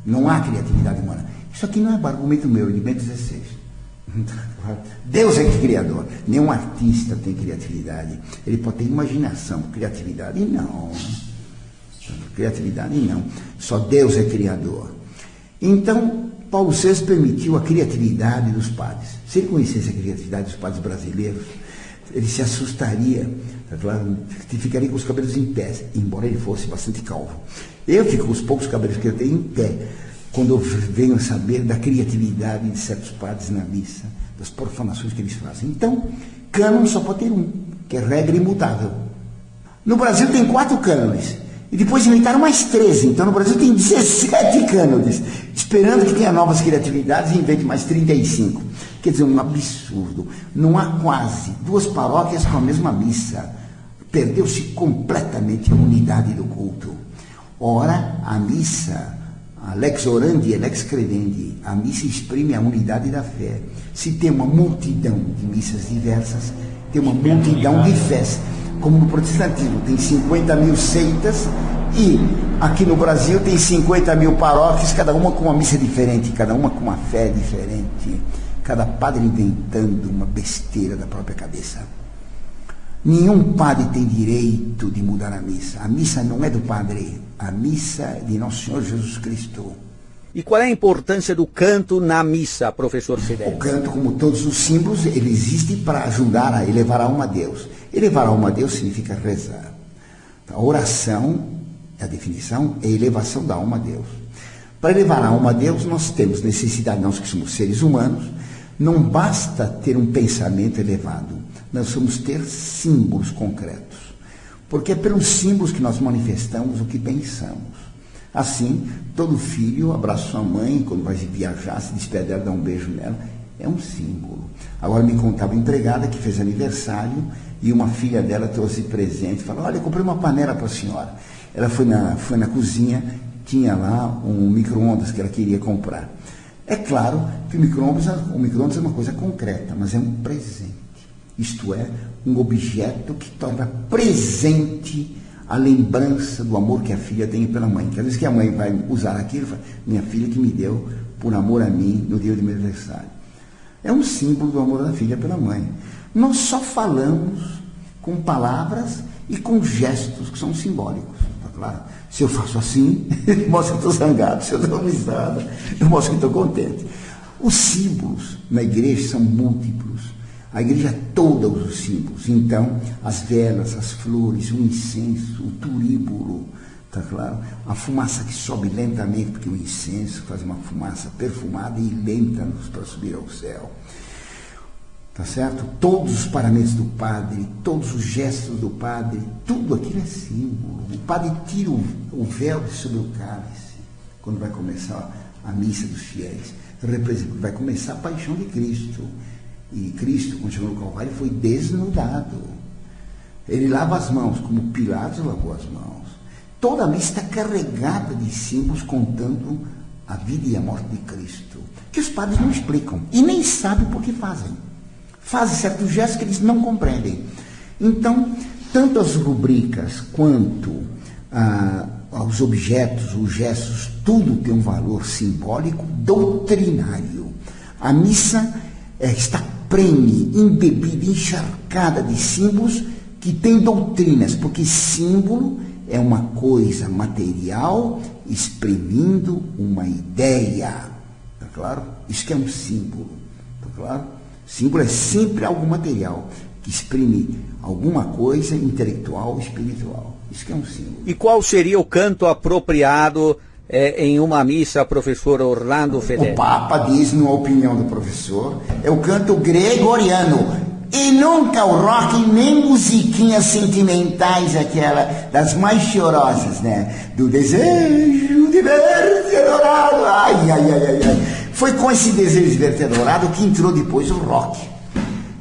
Não há criatividade humana. Isso aqui não é argumento meu, é de Bento XVI. Deus é que é criador. Nenhum artista tem criatividade. Ele pode ter imaginação, criatividade não. Criatividade não. Só Deus é criador. Então, Paulo VI permitiu a criatividade dos padres. Se ele conhecesse a criatividade dos padres brasileiros, ele se assustaria, tá claro? Ficaria com os cabelos em pé, embora ele fosse bastante calvo. Eu fico com os poucos cabelos que eu tenho em pé, quando eu venho a saber da criatividade de certos padres na missa, das profanações que eles fazem. Então, cânon só pode ter um, que é regra imutável. No Brasil tem 4 cânones, e depois inventaram mais 13, então no Brasil tem 17 cânones, esperando que tenha novas criatividades e invente mais 35. Quer dizer, um absurdo. Não há quase 2 paróquias com a mesma missa. Perdeu-se completamente a unidade do culto. Ora, a missa, a lex orandi e lex credendi, a missa exprime a unidade da fé. Se tem uma multidão de missas diversas, tem uma multidão de fés. Como no protestantismo, tem 50 mil seitas, e aqui no Brasil tem 50 mil paróquias, cada uma com uma missa diferente, cada uma com uma fé diferente. Cada padre inventando uma besteira da própria cabeça. Nenhum padre tem direito de mudar a missa. A missa não é do padre, a missa é de Nosso Senhor Jesus Cristo. E qual é a importância do canto na missa, professor Fedeli? O canto, como todos os símbolos, ele existe para ajudar a elevar a alma a Deus. Elevar a alma a Deus significa rezar. A oração, a definição, é a elevação da alma a Deus. Para elevar a alma a Deus, nós temos necessidade, nós que somos seres humanos, não basta ter um pensamento elevado, nós vamos ter símbolos concretos, porque é pelos símbolos que nós manifestamos o que pensamos. Assim, todo filho abraça sua mãe, quando vai viajar, se despede dela, dá um beijo nela, é um símbolo. Agora me contava uma empregada que fez aniversário e uma filha dela trouxe presente, falou: olha, eu comprei uma panela para a senhora. Ela foi na cozinha, tinha lá um micro-ondas que ela queria comprar. É claro que o micro-ondas é uma coisa concreta, mas é um presente. Isto é, um objeto que torna presente a lembrança do amor que a filha tem pela mãe. Que às vezes que a mãe vai usar aquilo, fala: minha filha que me deu por amor a mim no dia do meu aniversário. É um símbolo do amor da filha pela mãe. Nós só falamos com palavras e com gestos que são simbólicos. Tá claro? Se eu faço assim, eu mostro que estou zangado. Se eu dou risada, eu mostro que estou contente. Os símbolos na igreja são múltiplos. A igreja é toda os símbolos. Então, as velas, as flores, o incenso, o turíbulo, tá claro? A fumaça que sobe lentamente, porque o incenso faz uma fumaça perfumada e lenta para subir ao céu. Tá certo? Todos os paramentos do padre, todos os gestos do padre, tudo aquilo é símbolo. O padre tira o véu de sobre o cálice, quando vai começar a missa dos fiéis. Vai começar a paixão de Cristo. E Cristo, quando chegou no Calvário, foi desnudado. Ele lava as mãos, como Pilatos lavou as mãos. Toda a missa está carregada de símbolos contando a vida e a morte de Cristo, que os padres não explicam e nem sabem por que fazem. Fazem certos gestos que eles não compreendem. Então, tanto as rubricas quanto os objetos, os gestos, tudo tem um valor simbólico doutrinário. A missa está prenhe, embebida, encharcada de símbolos que têm doutrinas, porque símbolo é uma coisa material exprimindo uma ideia. Tá claro? Isso que é um símbolo. Tá claro? Símbolo é sempre algo material que exprime alguma coisa intelectual, espiritual. Isso que é um símbolo. E qual seria o canto apropriado em uma missa, professor Orlando Fedeli? O Papa diz, na opinião do professor, é o canto gregoriano. E nunca o rock, nem musiquinhas sentimentais, aquela das mais chorosas, né? Do desejo de ver-te adorado. Ai, ai, ai, ai, ai. Foi com esse desejo de ver-te adorado que entrou depois o rock.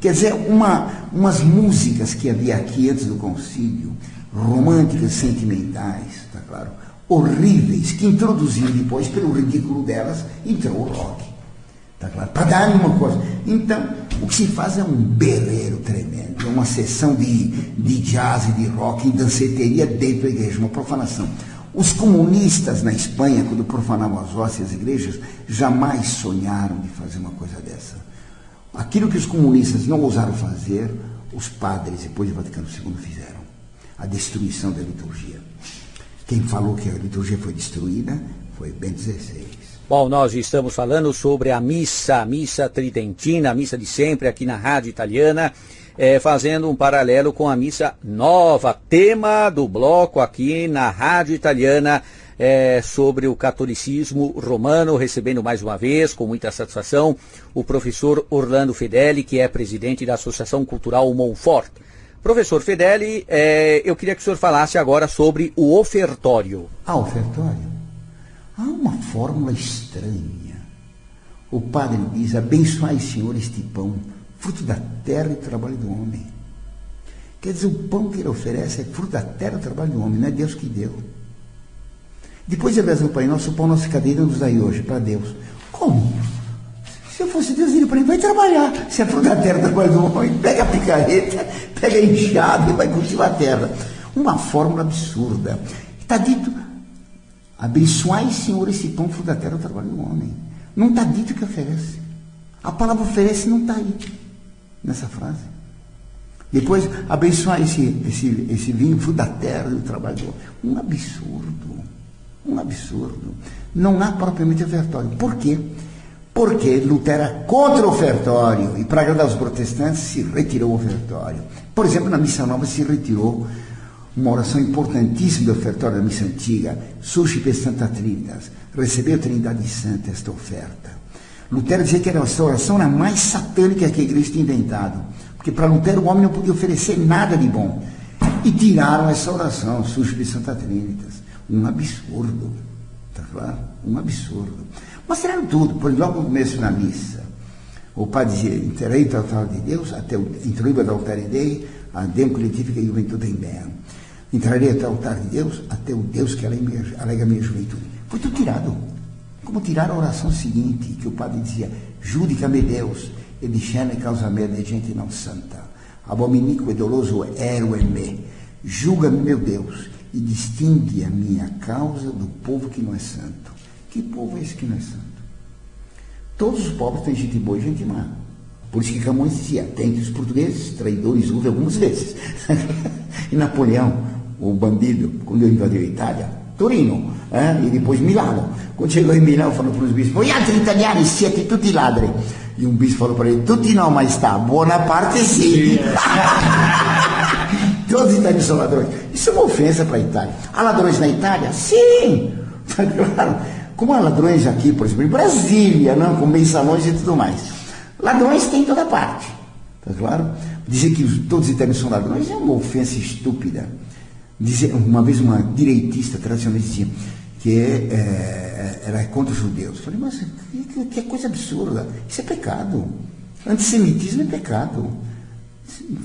Quer dizer, umas músicas que havia aqui antes do concílio, românticas, sentimentais, tá claro? Horríveis, que introduziram depois, pelo ridículo delas, entrou o rock. Tá claro? Para dar uma coisa. Então, o que se faz é um berreiro tremendo, uma sessão de jazz e de rock em danceteria dentro da igreja, uma profanação. Os comunistas na Espanha, quando profanavam as hóstias e as igrejas, jamais sonharam de fazer uma coisa dessa. Aquilo que os comunistas não ousaram fazer, os padres, depois do Vaticano II, fizeram. A destruição da liturgia. Quem falou que a liturgia foi destruída foi Bento XVI. Bom, nós estamos falando sobre a missa tridentina, a missa de sempre aqui na Rádio Italiana, fazendo um paralelo com a missa nova, tema do bloco aqui na Rádio Italiana, sobre o catolicismo romano, recebendo mais uma vez, com muita satisfação, o professor Orlando Fedeli, que é presidente da Associação Cultural Monfort. Professor Fedeli, eu queria que o senhor falasse agora sobre o ofertório. Ofertório? Há uma fórmula estranha. O padre diz: abençoai, Senhor, este pão, fruto da terra e trabalho do homem. Quer dizer, o pão que ele oferece é fruto da terra e trabalho do homem, não é Deus que deu. Depois ele reza o Pai Nosso, o pão nossa cadeira nos dai hoje, para Deus. Como? Se eu fosse Deus, ele para ele vai trabalhar. Se é fruto da terra e trabalho do homem, pega a picareta, pega a enxada e vai cultivar a terra. Uma fórmula absurda. Está dito: abençoai, Senhor, esse pão, fruto da terra, o trabalho do homem. Não está dito que oferece. A palavra oferece não está aí, nessa frase. Depois, abençoai esse vinho, fruto da terra, o trabalho do homem. Um absurdo. Um absurdo. Não há propriamente ofertório. Por quê? Porque Lutero era contra o ofertório e, para agradar os protestantes, se retirou o ofertório. Por exemplo, na Missa Nova se retirou uma oração importantíssima do ofertório da missa antiga: Suscipe Santa Trinitas, recebeu a Trindade Santa, esta oferta. Lutero dizia que essa oração era a mais satânica que a igreja tinha inventado, porque para Lutero o homem não podia oferecer nada de bom. E tiraram essa oração, Suscipe Santa Trinitas. Um absurdo, tá claro? Um absurdo. Mas tiraram tudo, porque logo no começo da missa, o padre dizia: Interei ao altar de Deus, até o introiba do altar Dei, a Deum Coletifica e Juventude em Bem. Entrarei até o altar de Deus, até o Deus que alega a minha juventude. Foi tudo tirado. Como tiraram a oração seguinte, que o padre dizia: Judica-me Deus, e discerne causa mea de gente não santa. Abominico e doloso ero em me. Julga-me, meu Deus, e distingue a minha causa do povo que não é santo. Que povo é esse que não é santo? Todos os povos têm gente boa e gente má. Por isso que Camões dizia: tem que os portugueses, traidores, houve algumas vezes. E Napoleão, o bandido, quando invadiu a Itália, Torino, e depois Milano. Quando chegou em Milano, falou para os bispos: gli altri italiani siete tutti ladri. E um bispo falou para ele: tutti não, maestà, buona parte sim. Todos os italianos são ladrões. Isso é uma ofensa para a Itália. Há ladrões na Itália? Sim! Claro. Como há ladrões aqui, por exemplo, em Brasília, não? Com mensalões e tudo mais. Ladrões tem em toda parte. Tá claro? Dizer que todos os italianos são ladrões é uma ofensa estúpida. Uma vez uma direitista tradicionalista dizia que era contra os judeus. Eu falei, mas que coisa absurda. Isso é pecado. Antissemitismo é pecado.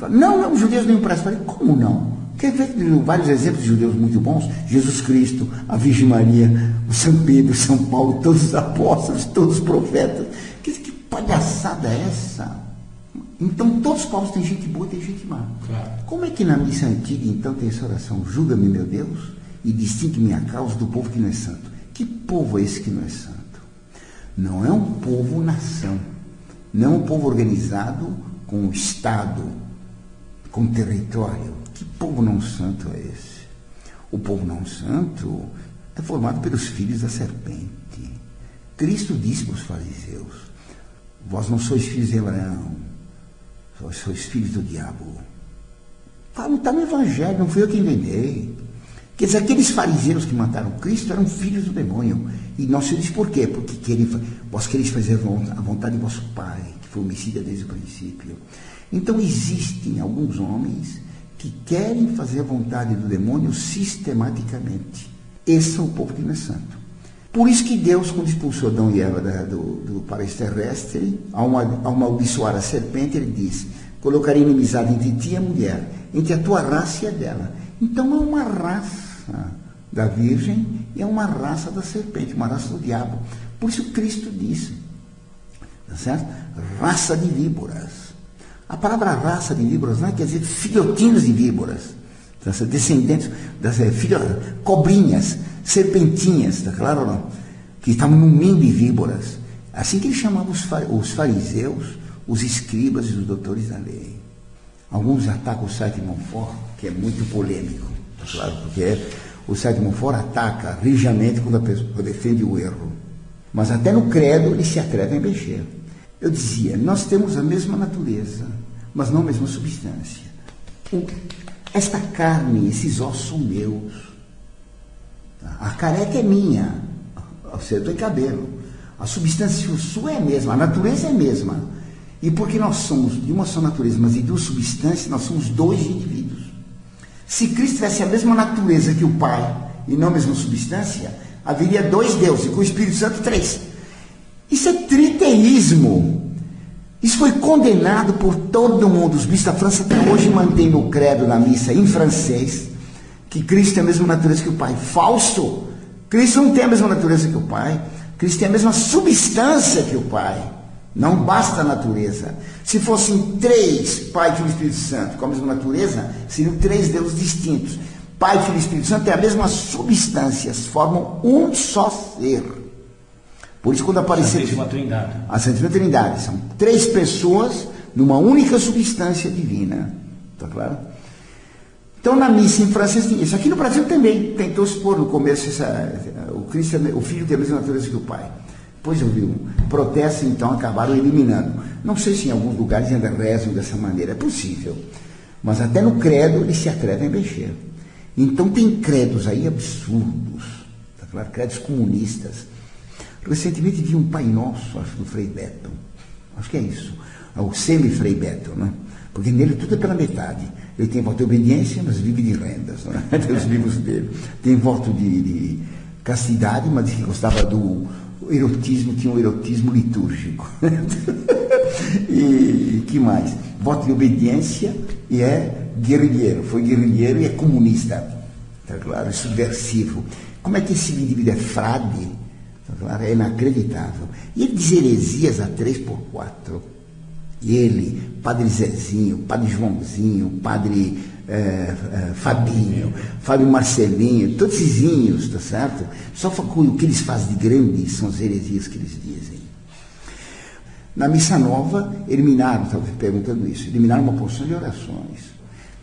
Não, os judeus nem prestam. Eu falei, como não? Quer ver vários exemplos de judeus muito bons? Jesus Cristo, a Virgem Maria, o São Pedro, São Paulo, todos os apóstolos, todos os profetas. Que palhaçada é essa? Então, todos os povos têm gente boa e tem gente má. Claro. Como é que na missa antiga, então, tem essa oração? Julga-me, meu Deus, e distingue minha causa do povo que não é santo. Que povo é esse que não é santo? Não é um povo-nação. Não é um povo organizado com o Estado, com o território. Que povo não santo é esse? O povo não santo é formado pelos filhos da serpente. Cristo disse para os fariseus, vós não sois filhos de Abraão, vós sois filhos do diabo. Está no Evangelho, não fui eu que inventei. Quer dizer, aqueles fariseus que mataram Cristo eram filhos do demônio. E nós filhos por quê? Porque vós quereis fazer a vontade de vosso Pai, que foi homicida desde o princípio. Então existem alguns homens que querem fazer a vontade do demônio sistematicamente. Esse é o povo que não é santo. Por isso que Deus, quando expulsou Adão e Eva do paraíso terrestre, ao amaldiçoar a serpente, ele diz, colocarei inimizade entre ti e a mulher, entre a tua raça e a dela. Então é uma raça da virgem e é uma raça da serpente, uma raça do diabo. Por isso Cristo disse, tá certo? Raça de víboras. A palavra raça de víboras não quer dizer filhotinhos de víboras, descendentes, cobrinhas, serpentinhas, tá claro ou não? Que estavam num ninho de víboras. Assim que ele chamava os fariseus, os escribas e os doutores da lei. Alguns atacam o Site Montfort, que é muito polêmico, tá claro? Porque o Site Montfort ataca rijamente quando a pessoa defende o erro. Mas até no credo ele se atreve a mexer. Eu dizia, nós temos a mesma natureza, mas não a mesma substância. Esta carne, esses ossos são meus. A careca é minha, você tem cabelo. A substância sua é a mesma, a natureza é a mesma. E porque nós somos de uma só natureza, mas de duas substâncias, nós somos dois indivíduos. Se Cristo tivesse a mesma natureza que o Pai e não a mesma substância, haveria dois deuses, e com o Espírito Santo, três. Isso é triteísmo. Isso foi condenado por todo mundo. Os bispos da França até hoje mantêm no credo, na missa, em francês, que Cristo tem a mesma natureza que o Pai. Falso! Cristo não tem a mesma natureza que o Pai. Cristo tem a mesma substância que o Pai. Não basta a natureza. Se fossem três, Pai, Filho e Espírito Santo, com a mesma natureza, seriam três deuses distintos. Pai, Filho e Espírito Santo têm a mesma substância, formam um só ser. Por isso, quando aparecer a Santíssima Trindade, são três pessoas numa única substância divina. Está claro? Então, na missa em francês tem isso. Aqui no Brasil também tentou-se pôr no começo o Filho tem a mesma natureza que o Pai. Depois eu vi um protesto, então acabaram eliminando. Não sei se em alguns lugares ainda rezam dessa maneira, é possível. Mas até no credo eles se atrevem a mexer. Então tem credos aí absurdos, tá claro? Credos comunistas. Recentemente vi um Pai Nosso, acho, do Frei Beto. Acho que é isso. O semi-Frei Beto, né? Porque nele tudo é pela metade. Ele tem voto de obediência, mas vive de rendas. Né? Tem os livros dele. Tem voto de castidade, mas que gostava do erotismo, tinha um erotismo litúrgico. E que mais? Voto de obediência e é guerrilheiro. Foi guerrilheiro e é comunista. Tá claro? É subversivo. Como é que esse indivíduo é frade? Tá claro? É inacreditável. E ele diz heresias a 3x4. E ele, Padre Zezinho, Padre Joãozinho, Padre Fabinho, Fábio Marcelinho, todos esses, tá certo? Só o que eles fazem de grande são as heresias que eles dizem. Na Missa Nova, eliminaram, estava perguntando isso, eliminaram uma porção de orações.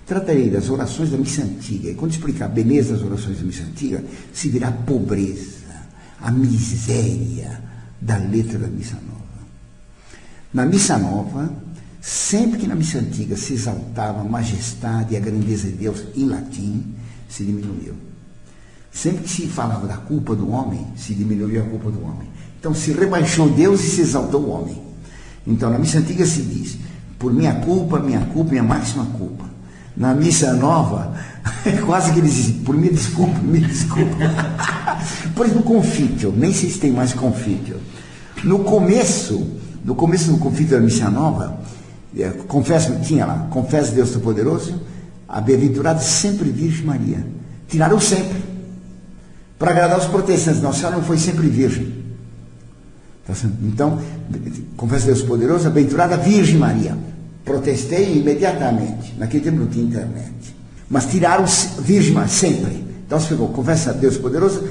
Tratarei das orações da Missa Antiga. E quando explicar a beleza das orações da Missa Antiga, se virá a pobreza, a miséria da letra da Missa Nova. Na Missa Nova, sempre que na missa antiga se exaltava a majestade e a grandeza de Deus em latim, se diminuiu. Sempre que se falava da culpa do homem, se diminuiu a culpa do homem. Então se rebaixou Deus e se exaltou o homem. Então na missa antiga se diz, por minha culpa, minha máxima culpa. Na missa nova, quase que eles dizem, por minha desculpa, me desculpa. Por exemplo, no confítio, nem sei se tem mais confítio. No começo do confítio da missa nova, tinha lá, confessa Deus Todo-Poderoso, a bem-aventurada sempre Virgem Maria. Tiraram sempre, para agradar os protestantes. Nossa Senhora não foi sempre virgem. Então, confessa Deus Poderoso, a bem-aventurada Virgem Maria. Protestei imediatamente. Naquele tempo não tinha internet. Mas tiraram Virgem Maria sempre. Então se ficou, confessa a Deus Poderoso,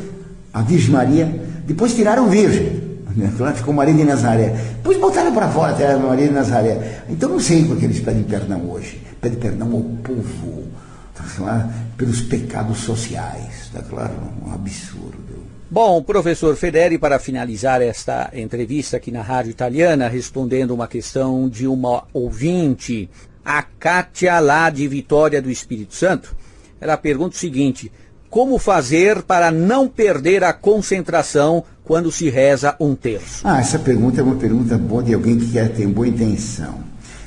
a Virgem Maria. Depois tiraram Virgem. Ficou Maria de Nazaré. Depois botaram para fora, tiraram Maria de Nazaré. Então não sei porque eles pedem perdão hoje. Pedem perdão ao povo. Tá claro? Pelos pecados sociais. Está claro? Um absurdo. Bom, professor Fedeli, para finalizar esta entrevista aqui na Rádio Italiana, respondendo uma questão de uma ouvinte, a Kátia, lá de Vitória do Espírito Santo, ela pergunta o seguinte: como fazer para não perder a concentração quando se reza um terço? Essa pergunta é uma pergunta boa de alguém que quer ter boa intenção.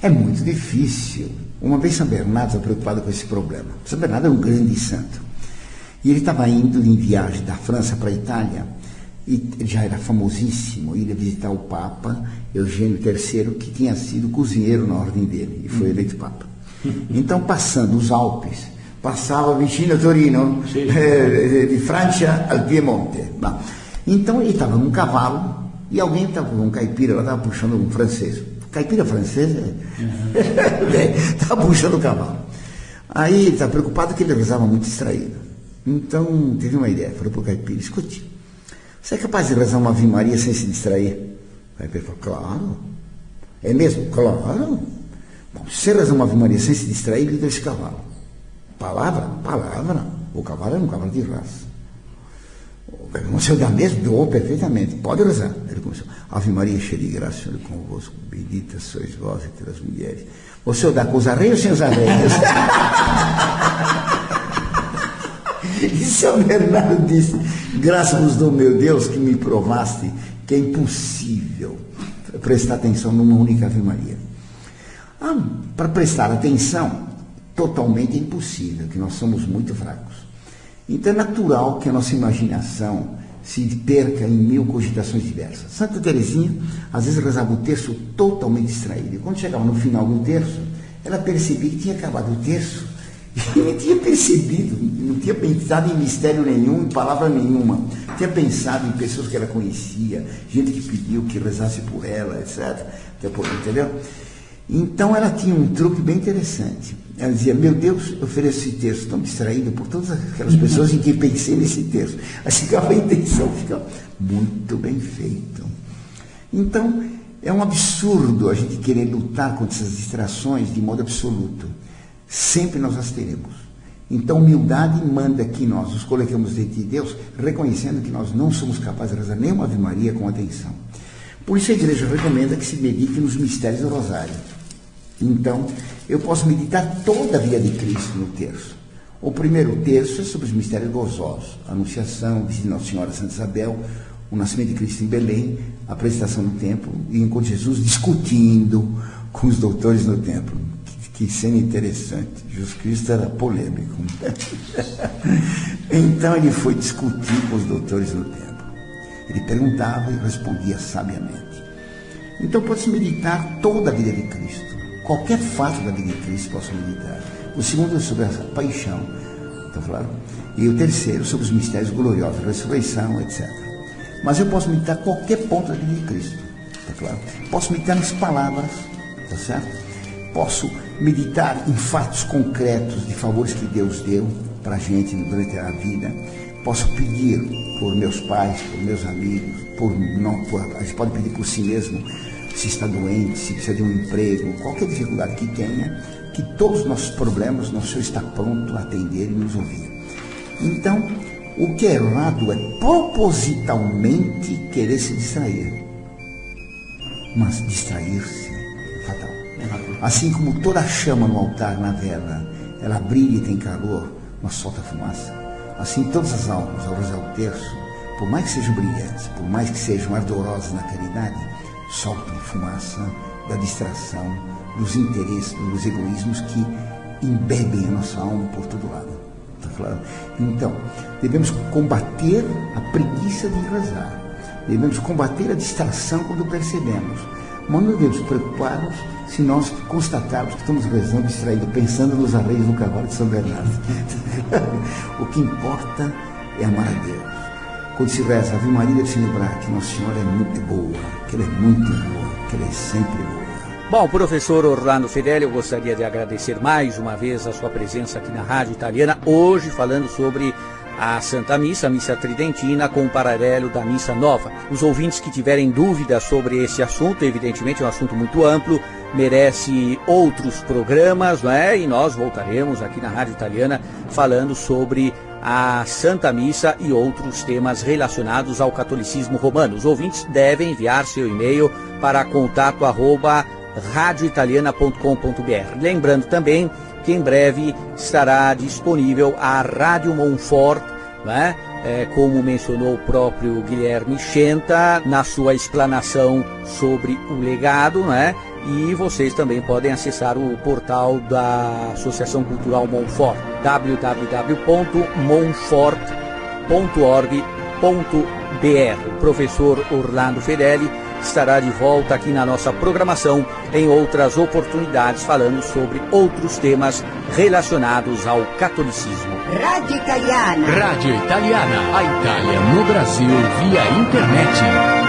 É muito difícil. Uma vez São Bernardo estava preocupado com esse problema. São Bernardo é um grande santo. E ele estava indo em viagem da França para a Itália, e ele já era famosíssimo, ia visitar o Papa Eugênio III, que tinha sido cozinheiro na ordem dele, e foi eleito Papa. Então, passando os Alpes, passava vicino a Torino, de Francia al Piemonte. Bom, então ele estava num cavalo, e alguém estava com um caipira, ela estava puxando um francês. Caipira francês? Estava puxando o cavalo. Aí ele estava preocupado que ele rezava muito distraído. Então, teve uma ideia, falou para o caipira: escute, você é capaz de rezar uma Ave Maria sem se distrair? O caipira falou: claro. É mesmo? Claro. Bom, se você rezar uma Ave Maria sem se distrair, ele deu esse cavalo. Palavra? Palavra. O cavalo era um cavalo de raça. O caipira começou a dar mesmo? Deu perfeitamente. Pode rezar. Ele começou: Ave Maria, cheia de graça, Senhor é convosco, bendita sois vós entre as mulheres. O senhor dá com os arreios ou sem os arreios? E São Bernardo disse: graças vos dou, meu Deus, que me provaste que é impossível prestar atenção numa única Ave Maria. Para prestar atenção, totalmente é impossível, que nós somos muito fracos. Então é natural que a nossa imaginação se perca em mil cogitações diversas. Santa Teresinha, às vezes, rezava o terço totalmente distraída. E quando chegava no final do terço, ela percebia que tinha acabado o terço. E não tinha percebido, não tinha pensado em mistério nenhum, em palavra nenhuma. Tinha pensado em pessoas que ela conhecia, gente que pediu que rezasse por ela, etc. Entendeu? Então ela tinha um truque bem interessante. Ela dizia: meu Deus, eu ofereço esse terço tão distraído por todas aquelas pessoas em que pensei nesse terço. Assim que a intenção fica muito bem feito. Então, é um absurdo a gente querer lutar contra essas distrações de modo absoluto. Sempre nós as teremos. Então, humildade manda que nós nos coloquemos diante de Deus, reconhecendo que nós não somos capazes de rezar nenhuma Ave Maria com atenção. Por isso a igreja recomenda que se medite nos mistérios do Rosário. Então, eu posso meditar toda a vida de Cristo no terço. O primeiro terço é sobre os mistérios gozosos: a Anunciação, visita de Nossa Senhora Santa Isabel, o nascimento de Cristo em Belém, a apresentação no templo, e enquanto Jesus discutindo com os doutores no templo. Que cena interessante. Jesus Cristo era polêmico. Então ele foi discutir com os doutores no templo. Ele perguntava e respondia sabiamente. Então pode-se meditar toda a vida de Cristo. Qualquer fato da vida de Cristo posso meditar. O segundo é sobre a paixão. Está claro? E o terceiro sobre os mistérios gloriosos, a ressurreição, etc. Mas eu posso meditar qualquer ponto da vida de Cristo. Está claro? Posso meditar nas palavras. Está certo? Posso meditar em fatos concretos de favores que Deus deu para a gente durante a vida. Posso pedir por meus pais, por meus amigos, a gente pode pedir por si mesmo, se está doente, se precisa de um emprego, qualquer dificuldade que tenha, que todos os nossos problemas, nosso Senhor está pronto a atender e nos ouvir. Então, o que é errado é propositalmente querer se distrair. Mas distrair-se é fatal. Assim como toda chama no altar, na vela, ela brilha e tem calor, mas solta fumaça. Assim todas as almas, ao rezar o terço, por mais que sejam brilhantes, por mais que sejam ardorosas na caridade, soltam fumaça da distração, dos interesses, dos egoísmos que embebem a nossa alma por todo lado. Tá claro? Então, devemos combater a preguiça de rezar. Devemos combater a distração quando percebemos. Mas não devemos preocupar-nos se nós constatarmos que estamos rezando, distraídos, pensando nos arreios do cavalo de São Bernardo. O que importa é amar a Deus. Quando se reza, a Ave Maria deve se lembrar que Nossa Senhora é muito boa, que ela é muito boa, que ela é sempre boa. Bom, professor Orlando Fedeli, eu gostaria de agradecer mais uma vez a sua presença aqui na Rádio Italiana, hoje falando sobre a Santa Missa, a Missa Tridentina, com o paralelo da Missa Nova. Os ouvintes que tiverem dúvidas sobre esse assunto, evidentemente é um assunto muito amplo, merece outros programas, não é? E nós voltaremos aqui na Rádio Italiana falando sobre a Santa Missa e outros temas relacionados ao catolicismo romano. Os ouvintes devem enviar seu e-mail para contato@radioitaliana.com.br. Lembrando também que em breve estará disponível a Rádio Monfort, né? Como mencionou o próprio Guilherme Schenta na sua explanação sobre o legado, né? E vocês também podem acessar o portal da Associação Cultural Monfort, www.monfort.org.br. O professor Orlando Fedeli estará de volta aqui na nossa programação em outras oportunidades, falando sobre outros temas relacionados ao catolicismo. Rádio Italiana. Rádio Italiana. A Itália no Brasil via internet.